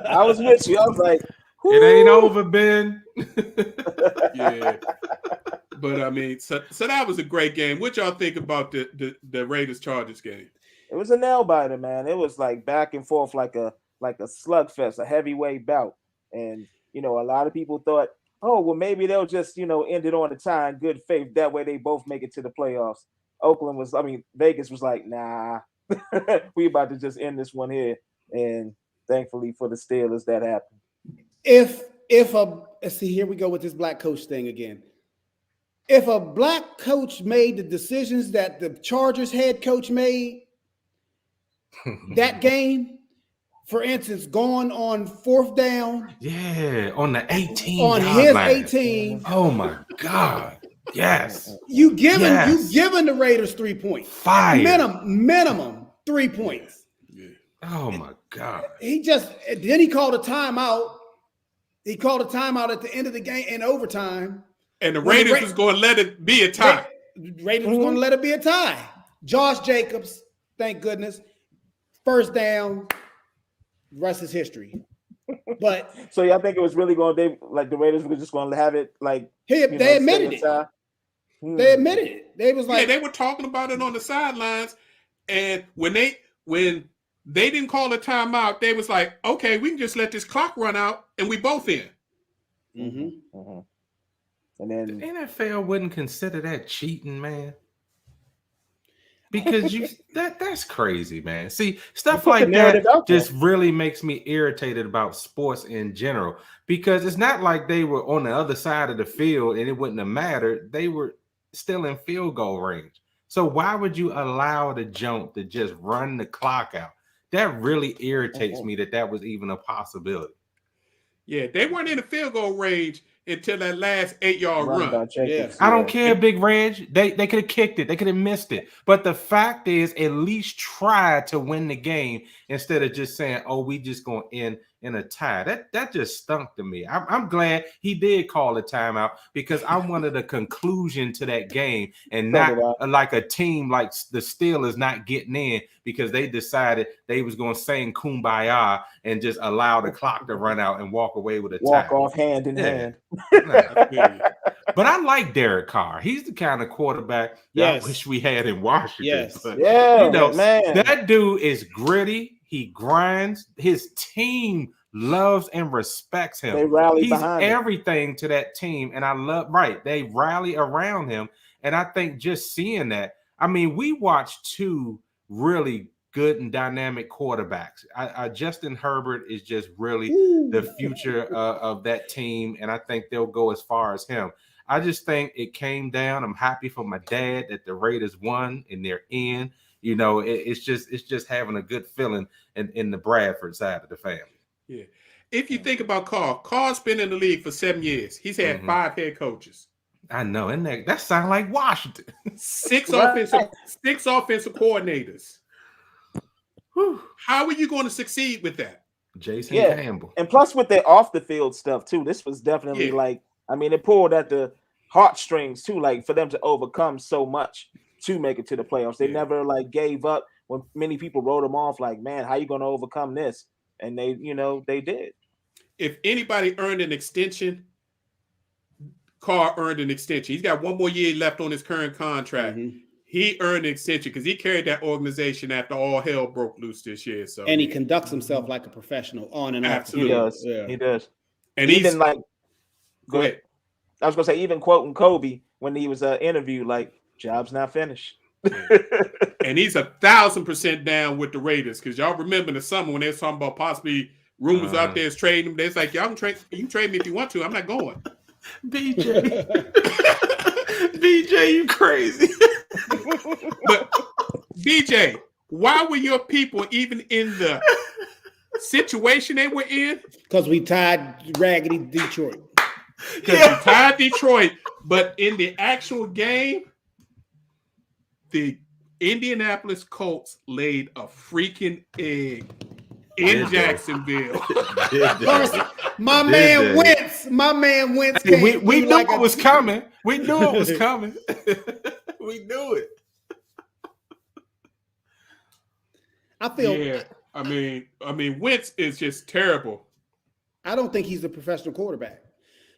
I was with you. I was like, whoo. It ain't over, Ben. Yeah. But I mean, so that was a great game. What y'all think about the Raiders Chargers game? It was a nail biter, man. It was like back and forth, like a slugfest, a heavyweight bout. And a lot of people thought, oh, well, maybe they'll just, end it on a tie in good faith. That way they both make it to the playoffs. Vegas was like, nah, we about to just end this one here. And thankfully for the Steelers, that happened. Let's see, here we go with this black coach thing again. If a black coach made the decisions that the Chargers head coach made that game, for instance, going on fourth down. Yeah, on the 18. On his 18. Oh my God. Yes. You giving the Raiders 3 points. Fire. Minimum 3 points. Yeah. Oh my God. Then he called a timeout. He called a timeout at the end of the game in overtime. And the Raiders was going to let it be a tie. Raiders was going to let it be a tie. Josh Jacobs, thank goodness. First down. Rest is history. But so y'all think it was really going to the Raiders were just going to have it like they admitted it. They admitted it. They was like they were talking about it on the sidelines, and when they didn't call a timeout, they was like, okay, we can just let this clock run out and we both in. And then the NFL wouldn't consider that cheating, man. Because that's crazy, man. See, stuff like that just really makes me irritated about sports in general. Because it's not like they were on the other side of the field and it wouldn't have mattered. They were still in field goal range. So why would you allow the jump to just run the clock out? That really irritates me that was even a possibility. Yeah, they weren't in the field goal range until that last 8-yard run. I don't care, Big Reg. They could have kicked it. They could have missed it. But the fact is, at least try to win the game instead of just saying, "Oh, we just going to end in a tie." That just stunk to me. I'm glad he did call a timeout because I wanted a conclusion to that game and not like a team like the Steelers not getting in because they decided they was going to sing Kumbaya and just allow the clock to run out and walk away with a tie. Walk off hand in hand. But I like Derek Carr. He's the kind of quarterback that I wish we had in Washington. Yes. But, man. That dude is gritty. He grinds. His team loves and respects him. They rally He's behind everything to that team. And I love, they rally around him. And I think just seeing that, I mean, we watched two really good and dynamic quarterbacks. Justin Herbert is just really the future of that team. And I think they'll go as far as him. I just think it came down. I'm happy for my dad that the Raiders won and they're in. You know, it's just having a good feeling in the Bradford side of the family. Yeah. If you think about Carr's been in the league for 7 years. He's had 5 head coaches. I know, and that sounds like Washington. 6 offensive coordinators. Whew. How are you going to succeed with that? Jason Campbell. And plus with their off the field stuff too, this was definitely it pulled at the heartstrings too, like for them to overcome so much to make it to the playoffs. They never gave up when many people wrote them off like, man, how you going to overcome this? And they did. If anybody earned an extension, Carr earned an extension. He's got 1 more year left on his current contract. He earned an extension because he carried that organization after all hell broke loose this year. So, and he conducts himself like a professional on and off. Absolutely. He does. Yeah. He does. And even go ahead. I was gonna say, even quoting Kobe when he was interviewed, like, job's not finished. And he's 1,000% down with the Raiders because y'all remember in the summer when they were talking about possibly rumors out there is trading him. They're like, y'all can trade. You can trade me if you want to. I'm not going. BJ, you crazy. But BJ, why were your people even in the situation they were in? Because we tied raggedy Detroit. Because we tied Detroit, but in the actual game, the Indianapolis Colts laid a freaking egg in Jacksonville. My man Wentz. We knew it was coming. We knew it was coming. We knew it. I feel. Yeah, I mean, Wentz is just terrible. I don't think he's a professional quarterback.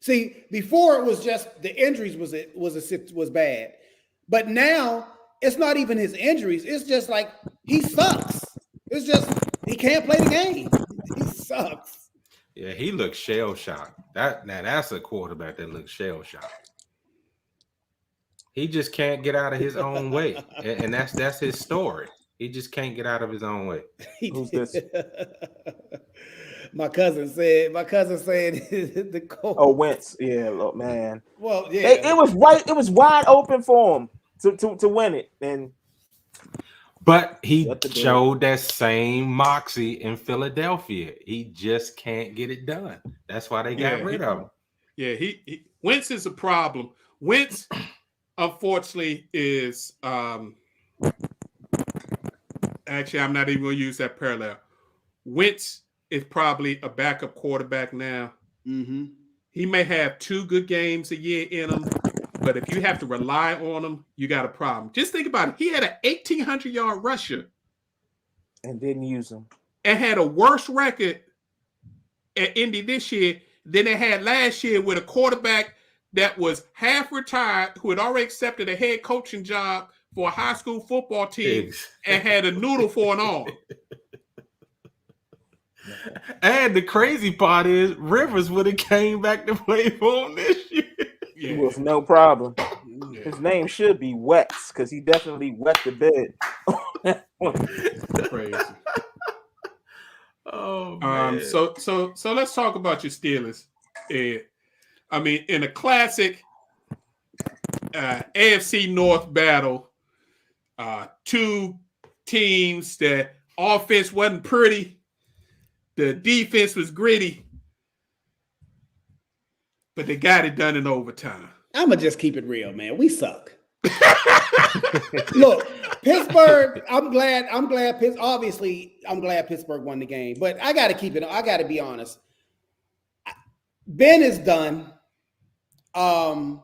See, before it was just the injuries was bad, but now it's not even his injuries. It's just like he sucks. It's just he can't play the game. He sucks. Yeah, he looks shell-shocked. That's a quarterback that looks shell-shocked. He just can't get out of his own way, and that's his story. He just can't get out of his own way. Who's this? My cousin said the Colts. Oh, Wentz. Yeah, look, man. Well, yeah. It was right. It was wide open for him to win it, But he showed that same moxie in Philadelphia. He just can't get it done. That's why they got rid of him. Yeah, Wentz is a problem. Wentz, unfortunately, is actually, I'm not even going to use that parallel. Wentz is probably a backup quarterback now. Mm-hmm. He may have 2 good games a year in him, but if you have to rely on him, you got a problem. Just think about it. He had an 1,800-yard rusher and didn't use him, and had a worse record at Indy this year than they had last year with a quarterback that was half retired, who had already accepted a head coaching job for a high school football team and had a noodle for an arm. And the crazy part is Rivers would have came back to play for him this year. Yeah. With no problem. Yeah. His name should be Wets because he definitely wet the bed. Crazy. Oh man. So let's talk about your Steelers. I mean, in a classic AFC North battle, two teams that offense wasn't pretty, the defense was gritty, but they got it done in overtime. I'm gonna just keep it real, man. We suck. Look, Pittsburgh. I'm glad. Obviously, I'm glad Pittsburgh won the game. But I got to keep it. I got to be honest. Ben is done. The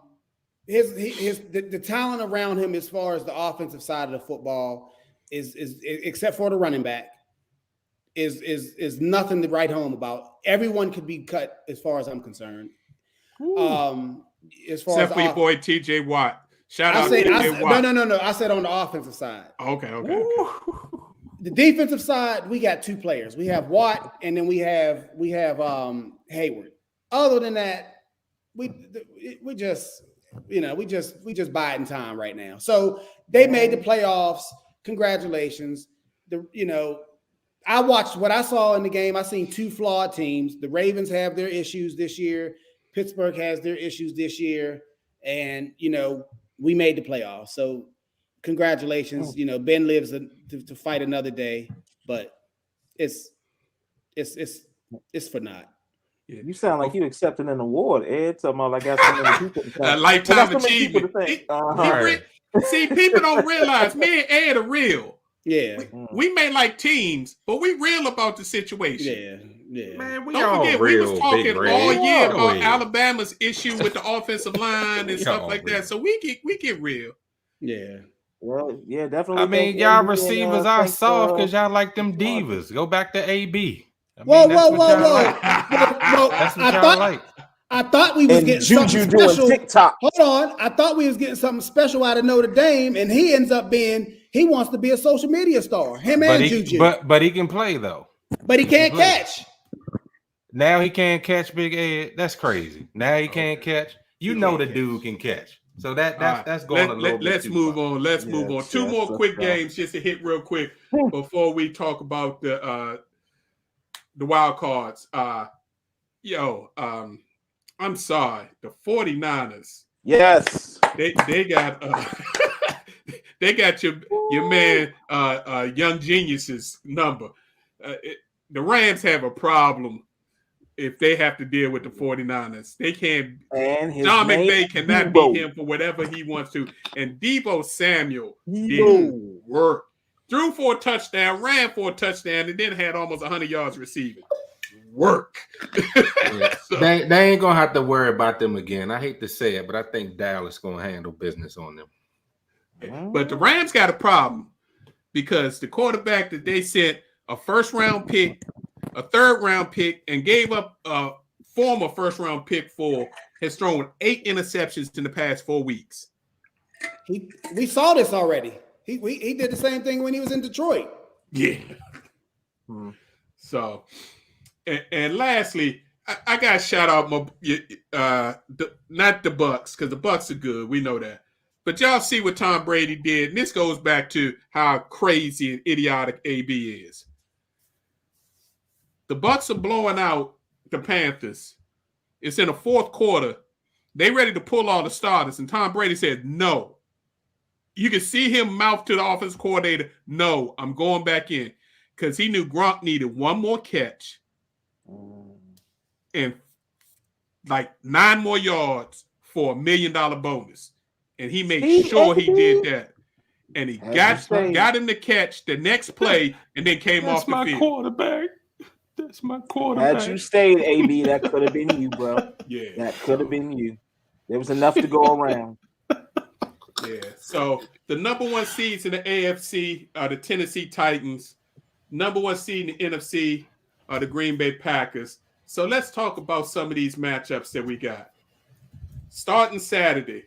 talent around him, as far as the offensive side of the football, is except for the running back, is nothing to write home about. Everyone could be cut, as far as I'm concerned. As far except as for your boy T.J. Watt. Shout out to T.J. Watt. No. I said on the offensive side. Okay. The defensive side, we got two players. We have Watt, and then we have Hayward. Other than that, we just biding time right now. So they made the playoffs. Congratulations. I watched what I saw in the game. I seen two flawed teams. The Ravens have their issues this year. Pittsburgh has their issues this year, and we made the playoffs. So congratulations. Ben lives to fight another day, but it's for naught. Yeah. You sound like you accepting an award, Ed. Talking about like I got so many people. A lifetime achievement. Right. See, people don't realize me and Ed are real. Yeah. We may like teams, but we real about the situation. Yeah. Man, we Don't all forget, real, we was talking Big Red. all year Go about ahead. Alabama's issue with the offensive line and stuff all like real. that. So we get real. Yeah. Well, yeah, definitely. I mean, y'all receivers are soft because y'all like them divas. Go back to AB. Whoa. That's what y'all like. I thought we was And getting Juju something doing special. TikTok. Hold on. I thought we was getting something special out of Notre Dame, and he ends up he wants to be a social media star. Him and Juju. But he can play though. But he can't catch. Now he can't catch, Big Ed. That's crazy. Now he can't catch. You know the dude can catch. So that's going a little bit Let's too move far. on. Let's move on. Two more quick games just to hit real quick before we talk about the wild cards. I'm sorry, the 49ers. Yes. They got they got your man Young Genius's number. The Rams have a problem if they have to deal with the 49ers. They can't. And his John name McVay cannot Bowe. beat him for whatever he wants to. And Deebo Samuel did work. Threw for a touchdown, ran for a touchdown, and then had almost 100 yards receiving. Work. Yeah. So, They ain't gonna have to worry about them again. I hate to say it, but I think Dallas gonna handle business on them. but the Rams got a problem because the quarterback that they sent a first-round pick, a third-round pick, and gave up a former first-round pick for has thrown 8 interceptions in the past 4 weeks. We saw this already. He did the same thing when he was in Detroit. Yeah. So, and lastly, I got to shout out not the Bucks because the Bucks are good. We know that. But y'all see what Tom Brady did. And this goes back to how crazy and idiotic AB is. The Bucks are blowing out the Panthers. It's in the fourth quarter. They ready to pull all the starters. And Tom Brady said, no. You can see him mouth to the offensive coordinator, no, I'm going back in. Because he knew Gronk needed one more catch and like 9 more yards for $1 million bonus. And he made sure he did that. And he got him to catch the next play and then came off the field. Quarterback. That's my quarterback. Had you stayed, AB, that could have been you, bro. Yeah. That could have been you. There was enough to go around. Yeah. So the number 1 seeds in the AFC are the Tennessee Titans. Number 1 seed in the NFC are the Green Bay Packers. So let's talk about some of these matchups that we got. Starting Saturday,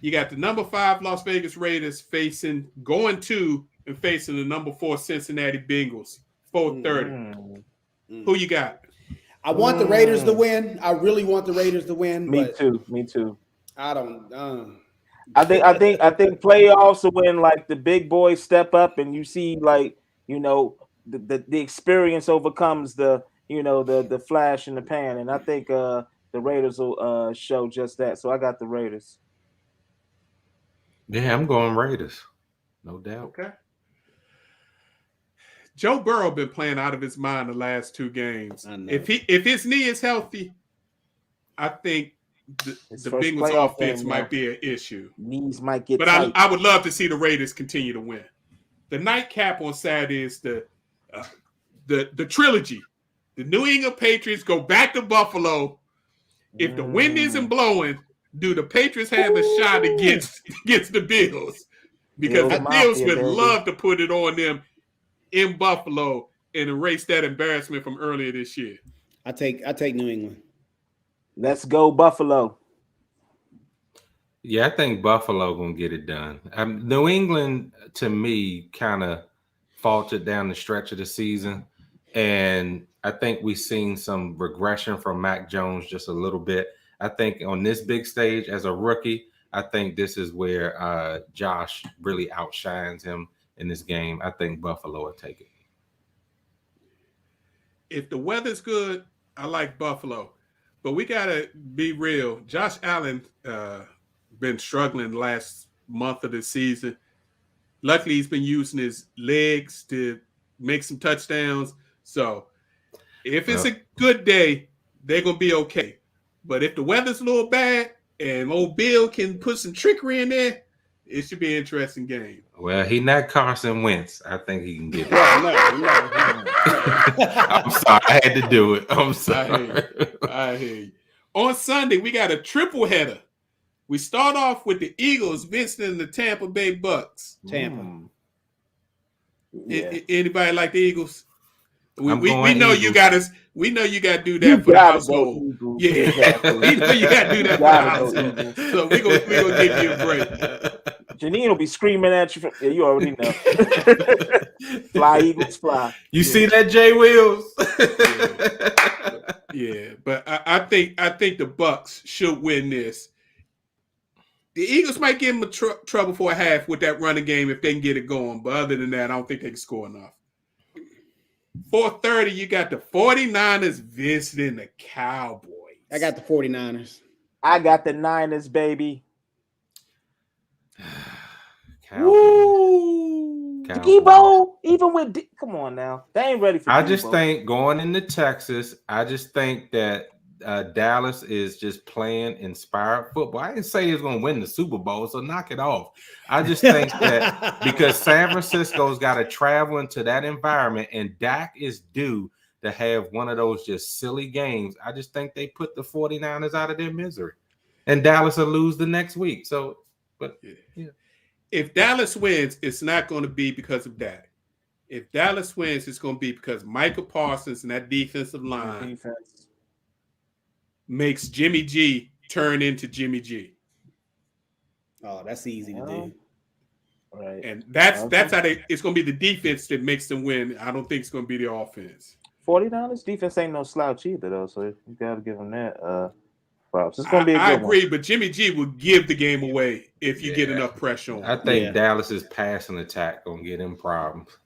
you got the number 5 Las Vegas Raiders going to and facing the number 4 Cincinnati Bengals, 4:30. Who you got? I want the Raiders to win. I really want the Raiders to win. Me but too. Me too. I don't. I think playoffs are when like the big boys step up and you see like the experience overcomes the the flash in the pan, and I think the Raiders will show just that. So I got the Raiders. Yeah, I'm going Raiders, no doubt. Okay. Joe Burrow been playing out of his mind the last 2 games. If his knee is healthy, I think the Bengals offense might be an issue. Knees might get but tight. I would love to see the Raiders continue to win. The nightcap on Saturday is the trilogy. The New England Patriots go back to Buffalo. If the wind isn't blowing, do the Patriots have a shot against the Bills? Because the Bills would love to put it on them in Buffalo and erase that embarrassment from earlier this year. I take New England. Let's go Buffalo. Yeah, I think Buffalo gonna get it done. New England, to me, kind of faltered down the stretch of the season, and I think we've seen some regression from Mac Jones just a little bit. I think on this big stage as a rookie, I think this is where Josh really outshines him in this game. I think Buffalo will take it. If the weather's good, I like Buffalo. But we got to be real. Josh Allen been struggling the last month of the season. Luckily, he's been using his legs to make some touchdowns. So if it's a good day, they're going to be okay. But if the weather's a little bad and old Bill can put some trickery in there, it should be an interesting game. Well, he not Carson Wentz. I think he can get it. No. I'm sorry. I had to do it. I'm sorry. I hear you. On Sunday, we got a triple header. We start off with the Eagles visiting the Tampa Bay Bucks. Tampa. Anybody like the Eagles? We know Eagles. you got to. We know you got to do that for the household. Yeah, we know you got to do that for the household. So we gonna give you a break. Janine will be screaming at you. Yeah, you already know. Fly Eagles, fly. You see that, Jay Wills? Yeah, but I think the Bucks should win this. The Eagles might give them trouble for a half with that running game if they can get it going. But other than that, I don't think they can score enough. 4:30, you got the 49ers visiting the Cowboys. I got the 49ers. I got the Niners, baby. Woo! Debo, even with come on now, they ain't ready for. I just think going into Texas, I just think that Dallas is just playing inspired football. I didn't say he's going to win the Super Bowl, so knock it off. I just think that because San Francisco's got to travel into that environment, and Dak is due to have one of those just silly games. I just think they put the 49ers out of their misery, and Dallas will lose the next week. So, but yeah. If Dallas wins, it's not going to be because of Dak. If Dallas wins, it's going to be because Michael Parsons and that defensive line makes Jimmy G turn into Jimmy G. Oh, that's easy to do. Right. And that's how it's going to be the defense that makes them win. I don't think it's going to be the offense. 49ers defense ain't no slouch either, though, so you got to give them that props. It's going to be a good I agree, one. but Jimmy G will give the game away if you get enough pressure on him. I think Dallas's passing attack going to get him problems.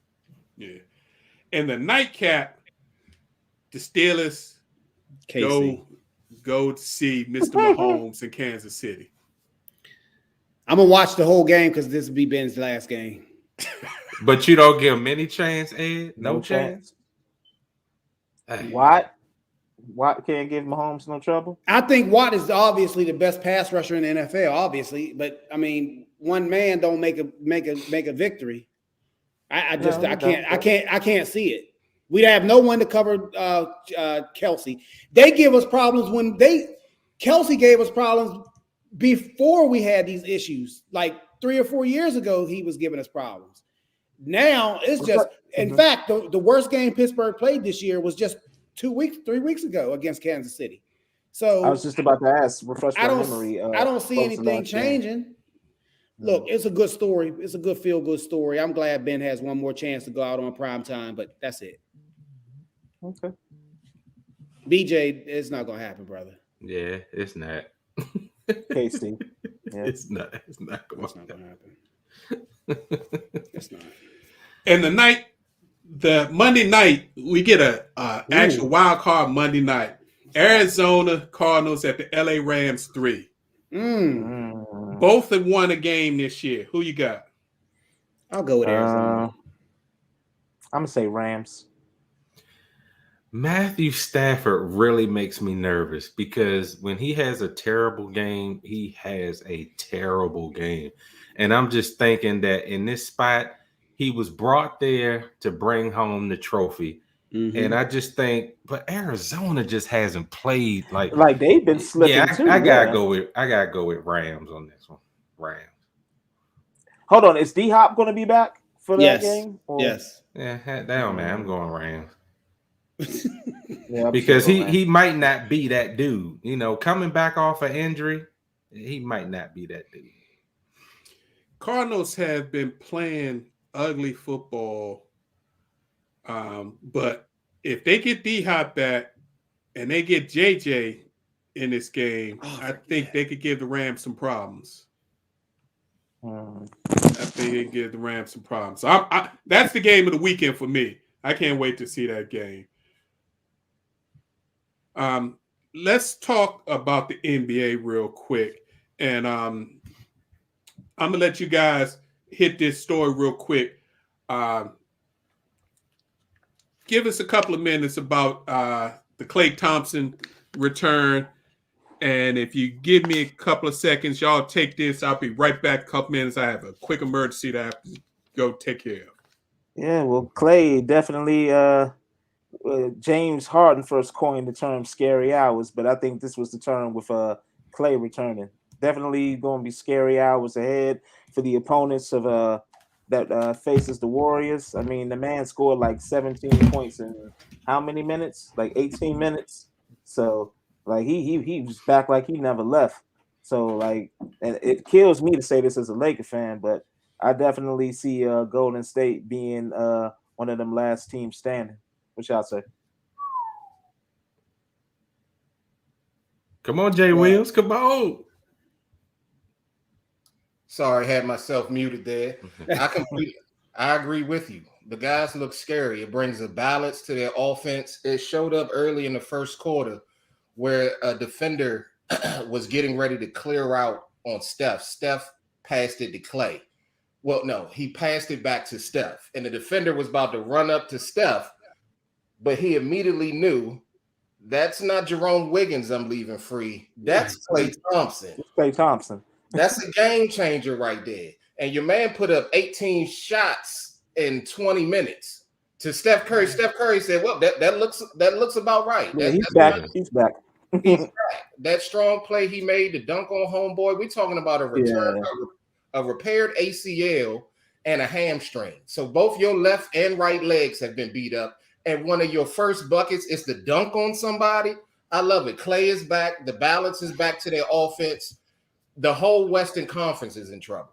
Yeah. And the nightcap, the Steelers go to see Mr. Mahomes in Kansas City. I'm going to watch the whole game because this will be Ben's last game. But you don't give him any chance, Ed? No chance? Watt can't give Mahomes no trouble? I think Watt is obviously the best pass rusher in the NFL, obviously. But, I mean, one man don't make a victory. I can't see it. We'd have no one to cover Kelsey. They give us problems Kelsey gave us problems before we had these issues. Like 3 or 4 years ago, he was giving us problems. Now it's just, in fact, the worst game Pittsburgh played this year was just 3 weeks ago against Kansas City. So I was just about to ask, refresh my memory. I don't see anything changing. Look, it's a good story. It's a good feel-good story. I'm glad Ben has one more chance to go out on prime time, but that's it. Okay. BJ, it's not gonna happen, brother. Yeah, it's not. KC. Yeah. It's not going It's not gonna happen. It's not. And the Monday night, we get a actual wild card Monday night. Arizona Cardinals at the LA Rams 3. Both have won a game this year. Who you got? I'll go with Arizona. I'm gonna say Rams. Matthew Stafford really makes me nervous because when he has a terrible game, he has a terrible game. And I'm just thinking that in this spot, he was brought there to bring home the trophy. And I just think, but Arizona just hasn't played like they've been slipping too. I gotta go with Rams on this one. Rams. Hold on, is D-Hop going to be back for that game? Or? Yes. Yeah, head down, man. I'm going Rams. Yeah, because he might not be that dude. You know, coming back off an injury, he might not be that dude. Cardinals have been playing ugly football, but if they get D-Hop back and they get JJ in this game, I think they could give the Rams some problems. I think they could give the Rams some problems. So that's the game of the weekend for me. I can't wait to see that game. Let's talk about the NBA real quick. And I'm going to let you guys hit this story real quick. Give us a couple of minutes about the Klay Thompson return. And if you give me a couple of seconds, y'all take this. I'll be right back. A couple minutes. I have a quick emergency that I have to go take care of. Yeah, well, Klay definitely James Harden first coined the term scary hours, but I think this was the term with Klay returning. Definitely going to be scary hours ahead for the opponents of that faces the Warriors. I mean, the man scored like 17 points in how many minutes? Like 18 minutes. So like he was back like he never left. So like, and it kills me to say this as a Laker fan, but I definitely see Golden State being one of them last teams standing. What y'all say? Come on, Jay Wills. Come on. Sorry, had myself muted there. I agree with you. The guys look scary. It brings a balance to their offense. It showed up early in the first quarter where a defender was getting ready to clear out on Steph. Steph passed it to Klay. Well, no, he passed it back to Steph. And the defender was about to run up to Steph, but he immediately knew that's not Jerome Wiggins I'm leaving free. That's Klay Thompson. Klay Thompson. That's a game changer right there. And your man put up 18 shots in 20 minutes to Steph Curry. Steph Curry said, well, that looks about right. Yeah, he's back. He's back. He's back. That strong play he made to dunk on homeboy. We're talking about a return, a repaired ACL and a hamstring. So both your left and right legs have been beat up. And one of your first buckets is to dunk on somebody. I love it. Klay is back. The balance is back to their offense. The whole Western Conference is in trouble.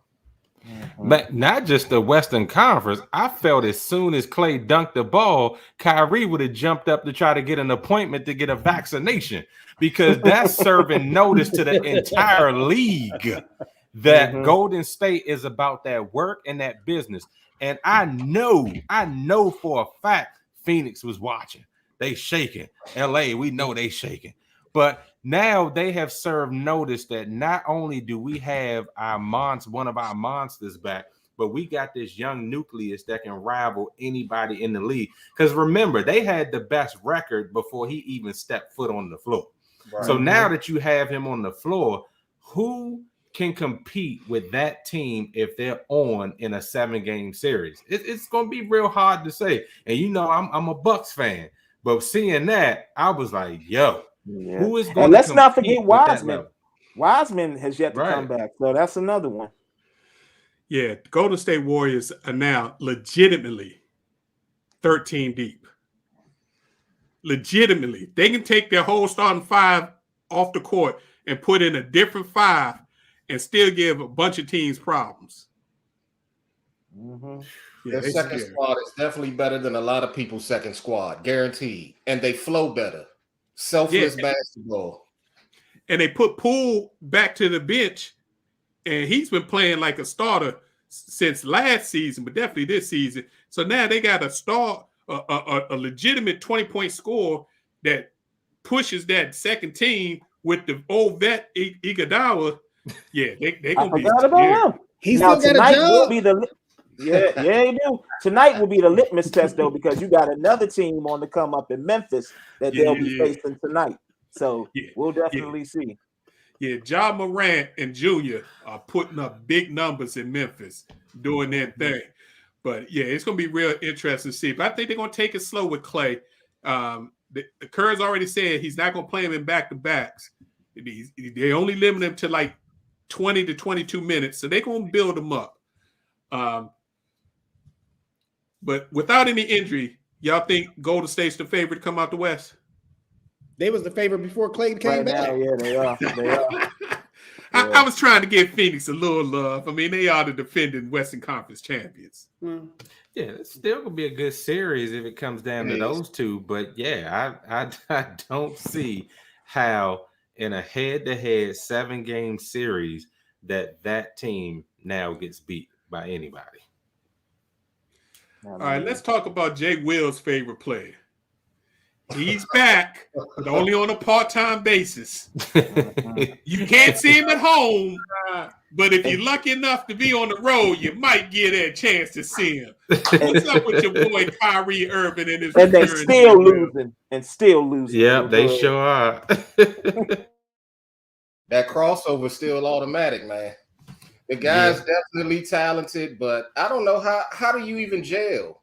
But not just the Western Conference. I felt as soon as Klay dunked the ball, Kyrie would have jumped up to try to get an appointment to get a vaccination, because that's serving notice to the entire league that Golden State is about that work and that business. And I know for a fact Phoenix was watching. They shaking. LA, we know they shaking. But now they have served notice that not only do we have one of our monsters back, but we got this young nucleus that can rival anybody in the league. Because remember, they had the best record before he even stepped foot on the floor. Right. So now that you have him on the floor, who can compete with that team if they're on in a 7-game series? It's going to be real hard to say. And you know, I'm a Bucks fan, but seeing that, I was like, yo. Yeah. Who is going and to let's not forget Wiseman. Wiseman has yet to come back, so that's another one. Yeah, the Golden State Warriors are now legitimately 13 deep. Legitimately, they can take their whole starting 5 off the court and put in a different 5 and still give a bunch of teams problems. Their second squad is definitely better than a lot of people's second squad, guaranteed. And they flow better. Selfless basketball. And they put Poole back to the bench, and he's been playing like a starter since last season, but definitely this season. So now they got a legitimate 20-point score that pushes that second team with the old vet Iguodala. Yeah, they gonna be. Forgot about him. He's still got a job. He do. Tonight will be the litmus test though, because you got another team on the come up in Memphis that they'll be facing tonight. So we'll definitely see. Yeah, Ja Morant and Jr. are putting up big numbers in Memphis doing their thing. But yeah, it's going to be real interesting to see. But I think they're going to take it slow with Clay. The Kerr's already said he's not going to play him in back-to-backs. They only limit him to like 20 to 22 minutes. So they're going to build him up. But without any injury, y'all think Golden State's the favorite to come out the West? They was the favorite before Clay came back. Now, yeah, they are. I was trying to give Phoenix a little love. I mean, they are the defending Western Conference champions. Yeah, it's still gonna be a good series if it comes down to those two. But yeah, I don't see how in a head-to-head 7-game series that team now gets beat by anybody. All right, let's talk about Jay Will's favorite player. He's back, but only on a part-time basis. You can't see him at home, but if you're lucky enough to be on the road, you might get a chance to see him. What's up with your boy Kyrie Irving and his? And they still losing. Yeah, they sure are. That crossover still automatic, man. The guy's definitely talented, but I don't know how do you even jail?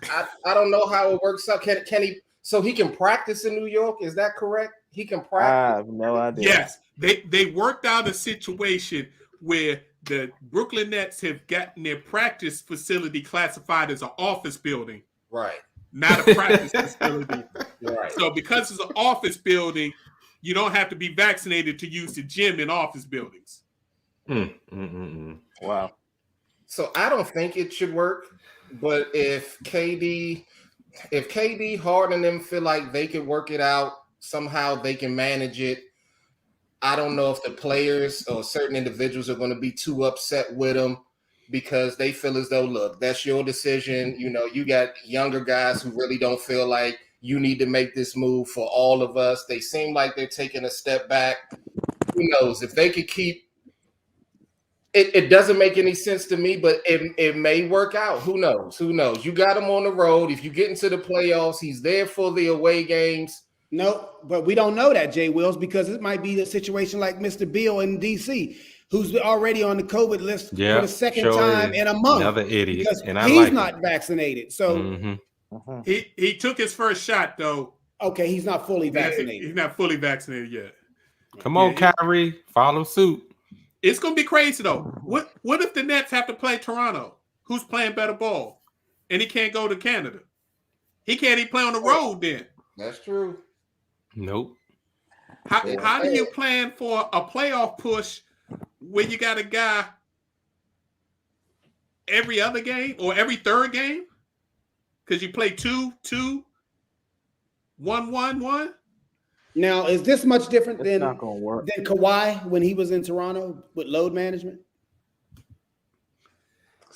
I don't know how it works out. Can he? So he can practice in New York? Is that correct? He can practice. I have no idea. Yes, they worked out a situation where the Brooklyn Nets have gotten their practice facility classified as an office building, right? Not a practice facility, right? So because it's an office building, you don't have to be vaccinated to use the gym in office buildings. Wow. So I don't think it should work, but if KD, Harden, and them feel like they can work it out, somehow they can manage it. I don't know if the players or certain individuals are going to be too upset with them because they feel as though, look, that's your decision. You know, you got younger guys who really don't feel like you need to make this move for all of us. They seem like they're taking a step back. Who knows if they could keep it doesn't make any sense to me, but it may work out. Who knows? You got him on the road. If you get into the playoffs, he's there for the away games. No, but we don't know that, Jay Wills, because it might be a situation like Mr. Bill in D.C., who's already on the COVID list for the second time in a month. Another idiot. Because and he's not vaccinated. So he took his first shot, though. Okay, he's not fully vaccinated. He's not fully vaccinated yet. Come on, Kyrie, follow suit. It's gonna be crazy though. What if the Nets have to play Toronto? Who's playing better ball? And he can't go to Canada. He can't even play on the road then. That's true. Nope. How do you plan for a playoff push when you got a guy every other game or every third game? Because you play 2-2, 1-1-1. Now, is this much different than Kawhi when he was in Toronto with load management?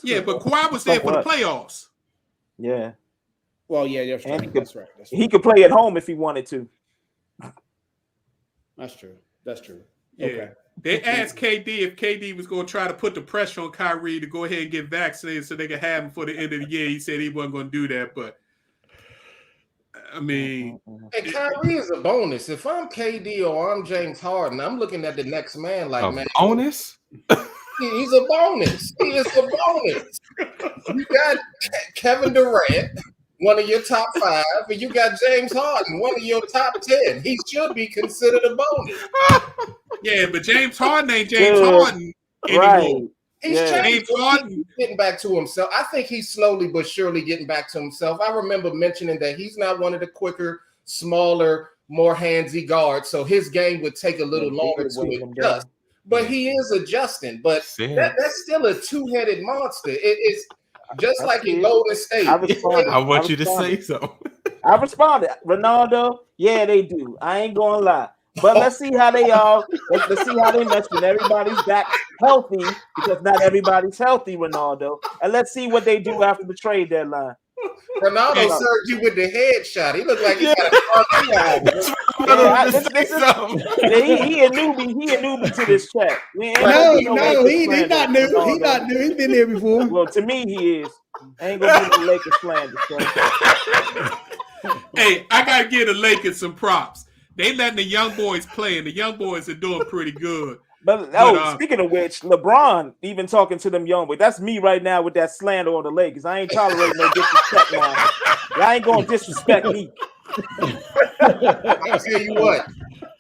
Yeah, but Kawhi was there for the playoffs. Yeah. Well, yeah, that's right. That's right. He could play at home if he wanted to. That's true. Yeah. Okay. They asked KD if KD was going to try to put the pressure on Kyrie to go ahead and get vaccinated so they could have him for the end of the year. He said he wasn't going to do that, but I mean, and Kyrie is a bonus. If I'm KD or I'm James Harden, I'm looking at the next man like, man, bonus? He's a bonus. He is a bonus. You got Kevin Durant, one of your top 5, and you got James Harden, one of your top 10. He should be considered a bonus. Yeah, but James Harden ain't James Harden anymore. Right. He's James Harden getting back to himself. I think he's slowly but surely getting back to himself. I remember mentioning that he's not one of the quicker, smaller, more handsy guards, so his game would take a little longer to adjust. But he is adjusting. But that's still a two-headed monster. just like in Golden State. I want you to say so. I responded, Ronaldo. Yeah, they do. I ain't gonna lie. But let's see how they all. Let's see how they mesh when everybody's back healthy, because not everybody's healthy, Ronaldo. And let's see what they do after the trade deadline. Ronaldo served you with the headshot. He looked like he got a he a newbie to this chat. No, he's not new. He's not new. He's been there before. Well, to me, he is. I ain't gonna give the Lakers slander. So. Hey, I gotta give the Lakers some props. They letting the young boys play, and the young boys are doing pretty good. But speaking of which, LeBron even talking to them young boys. That's me right now with that slander on the Lakers. I ain't tolerating no disrespect, man. Y'all ain't gonna disrespect me. I'll tell you what.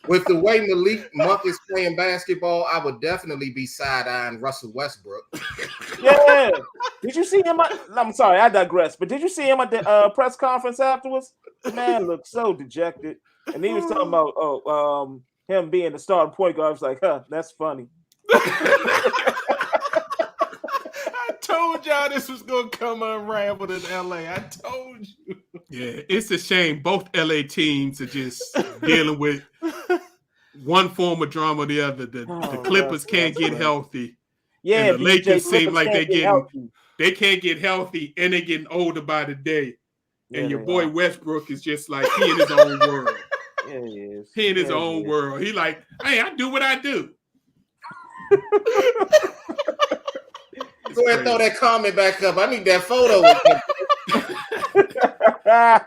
With the way Malik Monk is playing basketball, I would definitely be side-eyeing Russell Westbrook. Yeah. Did you see him? I'm sorry, I digress. But did you see him at the press conference afterwards? The man looked so dejected. And he was talking about him being the starting point guard. I was like, that's funny. I told y'all this was gonna come unraveled in LA. I told you. Yeah, it's a shame. Both LA teams are just dealing with one form of drama or the other. The Clippers can't get healthy. Yeah, and the Lakers seem like they can't get healthy, and they're getting older by the day. And your boy Westbrook is just like he in his own world. Yeah, he is. He in his own world. He like, hey, I do what I do. Go ahead and throw that comment back up. I need that photo.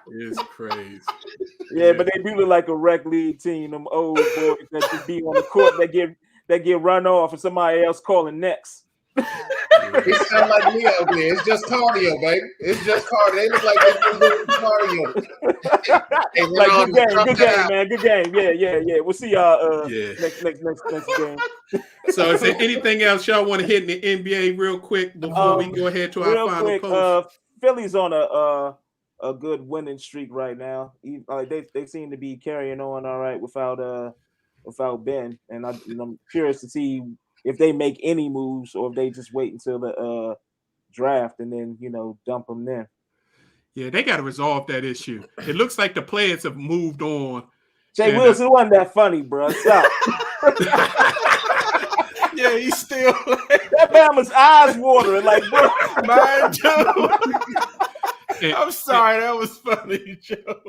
It's crazy. Yeah, but they do look like a rec league team. Them old boys that just be on the court that get run off, and somebody else calling next. It sound like me out there. It's just cardio, baby. It's just cardio. They look like they're doing cardio. Hey, like good game, man. Good game. Yeah. We'll see y'all next game. So is there anything else y'all want to hit in the NBA real quick before we go ahead to our final post? Philly's on a good winning streak right now. They seem to be carrying on all right without Ben, and I'm curious to see if they make any moves or if they just wait until the draft and then dump them then. Yeah, they got to resolve that issue. It looks like the players have moved on. Jay Wilson wasn't that funny, bro. Stop. Yeah, he's still that man was eyes watering, like, bro. Mine too. I'm sorry, that was funny, Joe.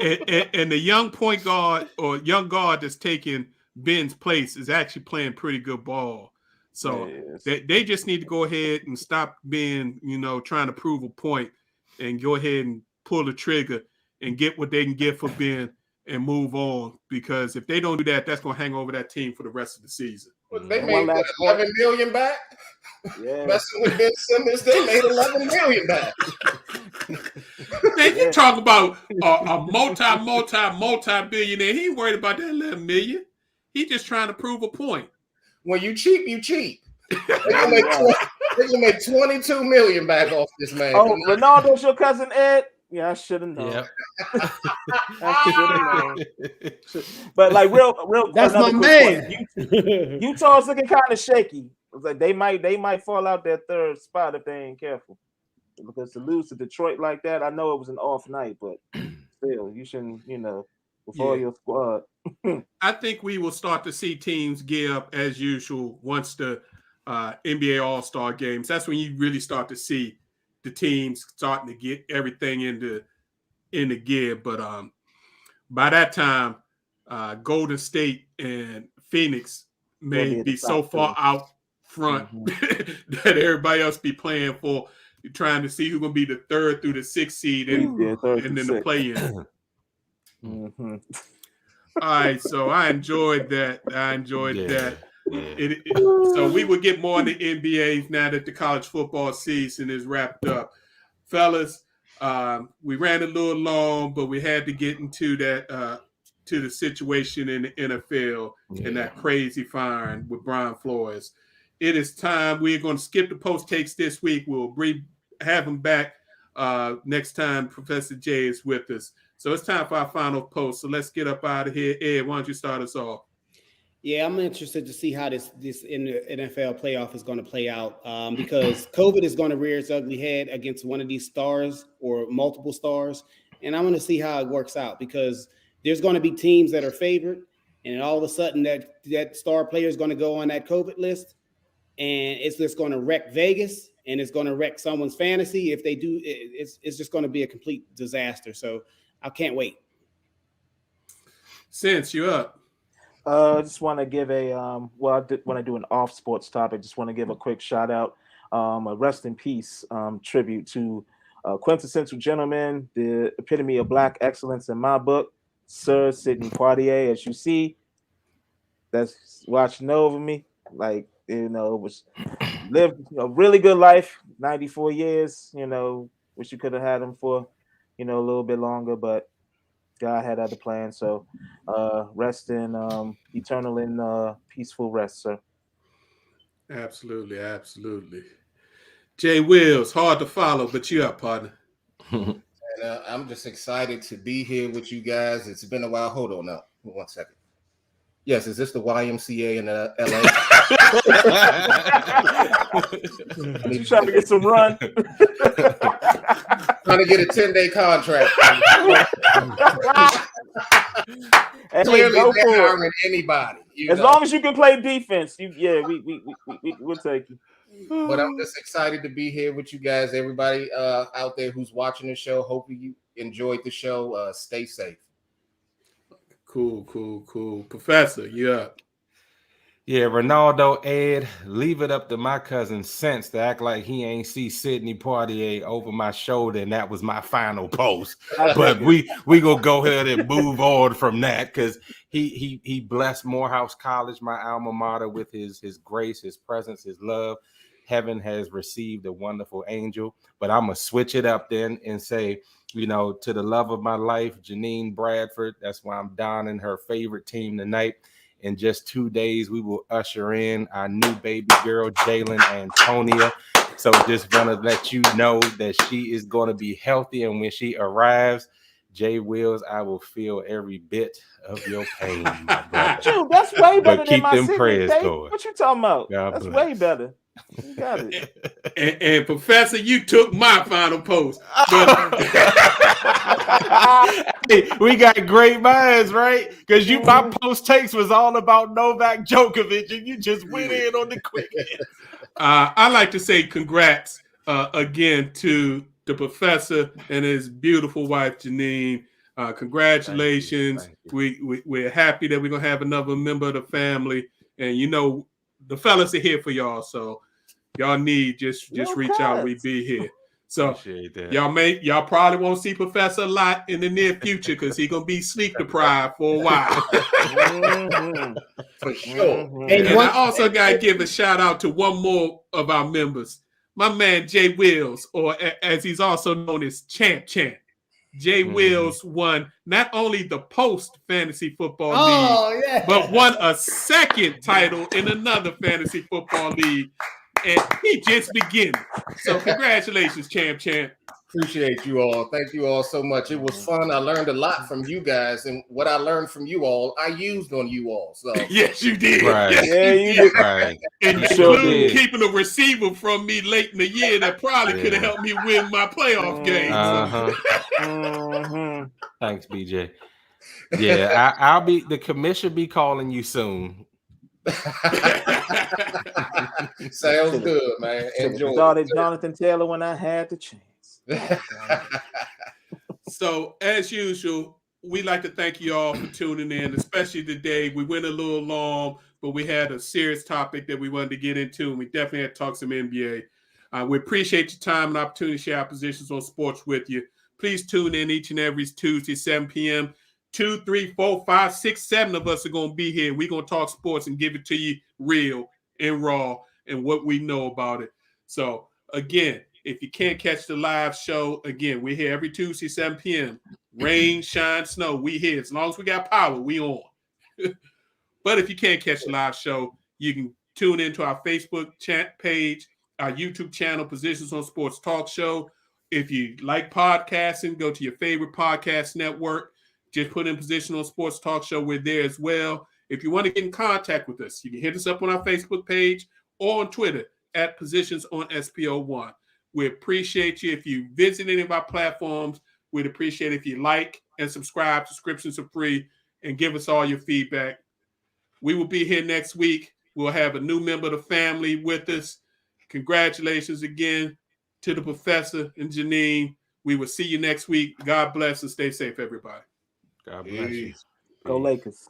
And the young point guard or young guard that's taking Ben's place is actually playing pretty good ball. So they just need to go ahead and stop being, trying to prove a point and go ahead and pull the trigger and get what they can get for Ben and move on. Because if they don't do that, that's going to hang over that team for the rest of the season. Well, they made $11 million back. Yeah. Messing with Ben Simmons, they made $11 million back. Man, you talk about a multi-billionaire. He ain't worried about that $11 million. He just trying to prove a point. When you cheap, you cheap. They're gonna make $22 million back off this man. Oh, Ronaldo's your cousin Ed? Yeah, I should have known. Yep. I should have known. But like real. That's my man. Utah's looking kind of shaky. It's like they might fall out that third spot if they ain't careful. Because to lose to Detroit like that, I know it was an off night, but still, you shouldn't, before your squad. I think we will start to see teams gear up as usual once the NBA All-Star games. That's when you really start to see the teams starting to get everything into gear. But by that time, Golden State and Phoenix may be so far out front that everybody else be playing for, trying to see who's going to be the 3rd through the 6th seed and then the play-in. Mm-hmm. All right, so I enjoyed that. So we will get more on the NBA now that the college football season is wrapped up. Fellas, we ran a little long, but we had to get into that to the situation in the NFL and that crazy firing with Brian Flores. It is time. We're going to skip the post takes this week. We'll have him back next time Professor J is with us. So it's time for our final post. So let's get up out of here. Ed, why don't you start us off? Yeah, I'm interested to see how this in the NFL playoff is going to play out because COVID is going to rear its ugly head against one of these stars or multiple stars, and I want to see how it works out because there's going to be teams that are favored, and all of a sudden that star player is going to go on that COVID list, and it's just going to wreck Vegas and it's going to wreck someone's fantasy. If they do, it's just going to be a complete disaster. So I can't wait. Since you're up. I just want to give a I did want to do an off sports topic. Just want to give a quick shout out, a rest in peace tribute to quintessential gentleman, the epitome of black excellence in my book, Sir Sidney Poitier. As you see, that's watching over me. Like, was lived a really good life, 94 years. Wish you could have had him for, a little bit longer, but God had other plans. So rest in eternal and peaceful rest, sir. Absolutely, absolutely. Jay Wills, hard to follow, but you up, partner. And I'm just excited to be here with you guys. It's been a while. Hold on now. 1 second. Yes, is this the YMCA in LA? You trying to get some run? Trying to get a 10-day contract. Clearly, they're hiring anybody. As long as you can play defense, we'll take you. But I'm just excited to be here with you guys. Everybody out there who's watching the show, hopefully you enjoyed the show. Stay safe. Cool. Professor, you up. Yeah, Ronaldo, Ed, leave it up to my cousin Sense to act like he ain't see Sidney Poitier over my shoulder, and that was my final post. But we gonna go ahead and move on from that because he blessed Morehouse College, my alma mater, with his grace, his presence, his love. Heaven has received a wonderful angel. But I'm gonna switch it up then and say, to the love of my life, Janine Bradford. That's why I'm donning her favorite team tonight. In just 2 days, we will usher in our new baby girl, Jalen Antonia. So just want to let you know that she is going to be healthy. And when she arrives, Jay Wills, I will feel every bit of your pain, my brother. Dude, that's way better But than keep my them Sidney prayers tape. going. What you talking about? God That's bless. way better. You got it. And Professor, you took my final post. But hey, we got great minds, right? Because my post takes was all about Novak Djokovic, and you just went in on the quick hit. I'd like to say congrats again to the professor and his beautiful wife, Janine. Congratulations. Thank you. We're happy that we're going to have another member of the family. And, the fellas are here for y'all. So y'all need just reach out. We be here. So y'all probably won't see Professor a lot in the near future because he's going to be sleep deprived for a while. For sure. And I also got to give a shout out to one more of our members, my man Jay Wills, or as he's also known as Champ. Jay Wills won not only the Post Fantasy Football League, but won a second title in another Fantasy Football League. And he just beginning. So congratulations, Champ. Appreciate you all. Thank you all so much. It was fun. I learned a lot from you guys, and what I learned from you all, I used on you all. So yes, you did. Right. Yes, you did. Right. And you sure include did. keeping a receiver from me late in the year that probably could have helped me win my playoff game. Thanks, BJ. Yeah, I'll be the commission be calling you soon. Sounds good, man. Enjoy. Started Jonathan Taylor when I had the chance. So, as usual, we'd like to thank you all for tuning in, especially today. We went a little long, but we had a serious topic that we wanted to get into, and we definitely had to talk some NBA. We appreciate your time and opportunity to share our positions on sports with you. Please tune in each and every Tuesday, 7 p.m. 2, 3, 4, 5, 6, 7 of us are going to be here. We're going to talk sports and give it to you real and raw and what we know about it. So, again, if you can't catch the live show, again, we're here every Tuesday, 7 p.m. Rain, shine, snow, we here. As long as we got power, we on. But if you can't catch the live show, you can tune into our Facebook page, our YouTube channel, Positions on Sports Talk Show. If you like podcasting, go to your favorite podcast network. Just put in Position on Sports Talk Show. We're there as well. If you want to get in contact with us, you can hit us up on our Facebook page or on Twitter at Positions on SPO1. We appreciate you if you visit any of our platforms. We'd appreciate if you like and subscribe. Subscriptions are free, and give us all your feedback. We will be here next week. We'll have a new member of the family with us. Congratulations again to the professor and Janine. We will see you next week. God bless and stay safe, everybody. God bless you. Go Lakers.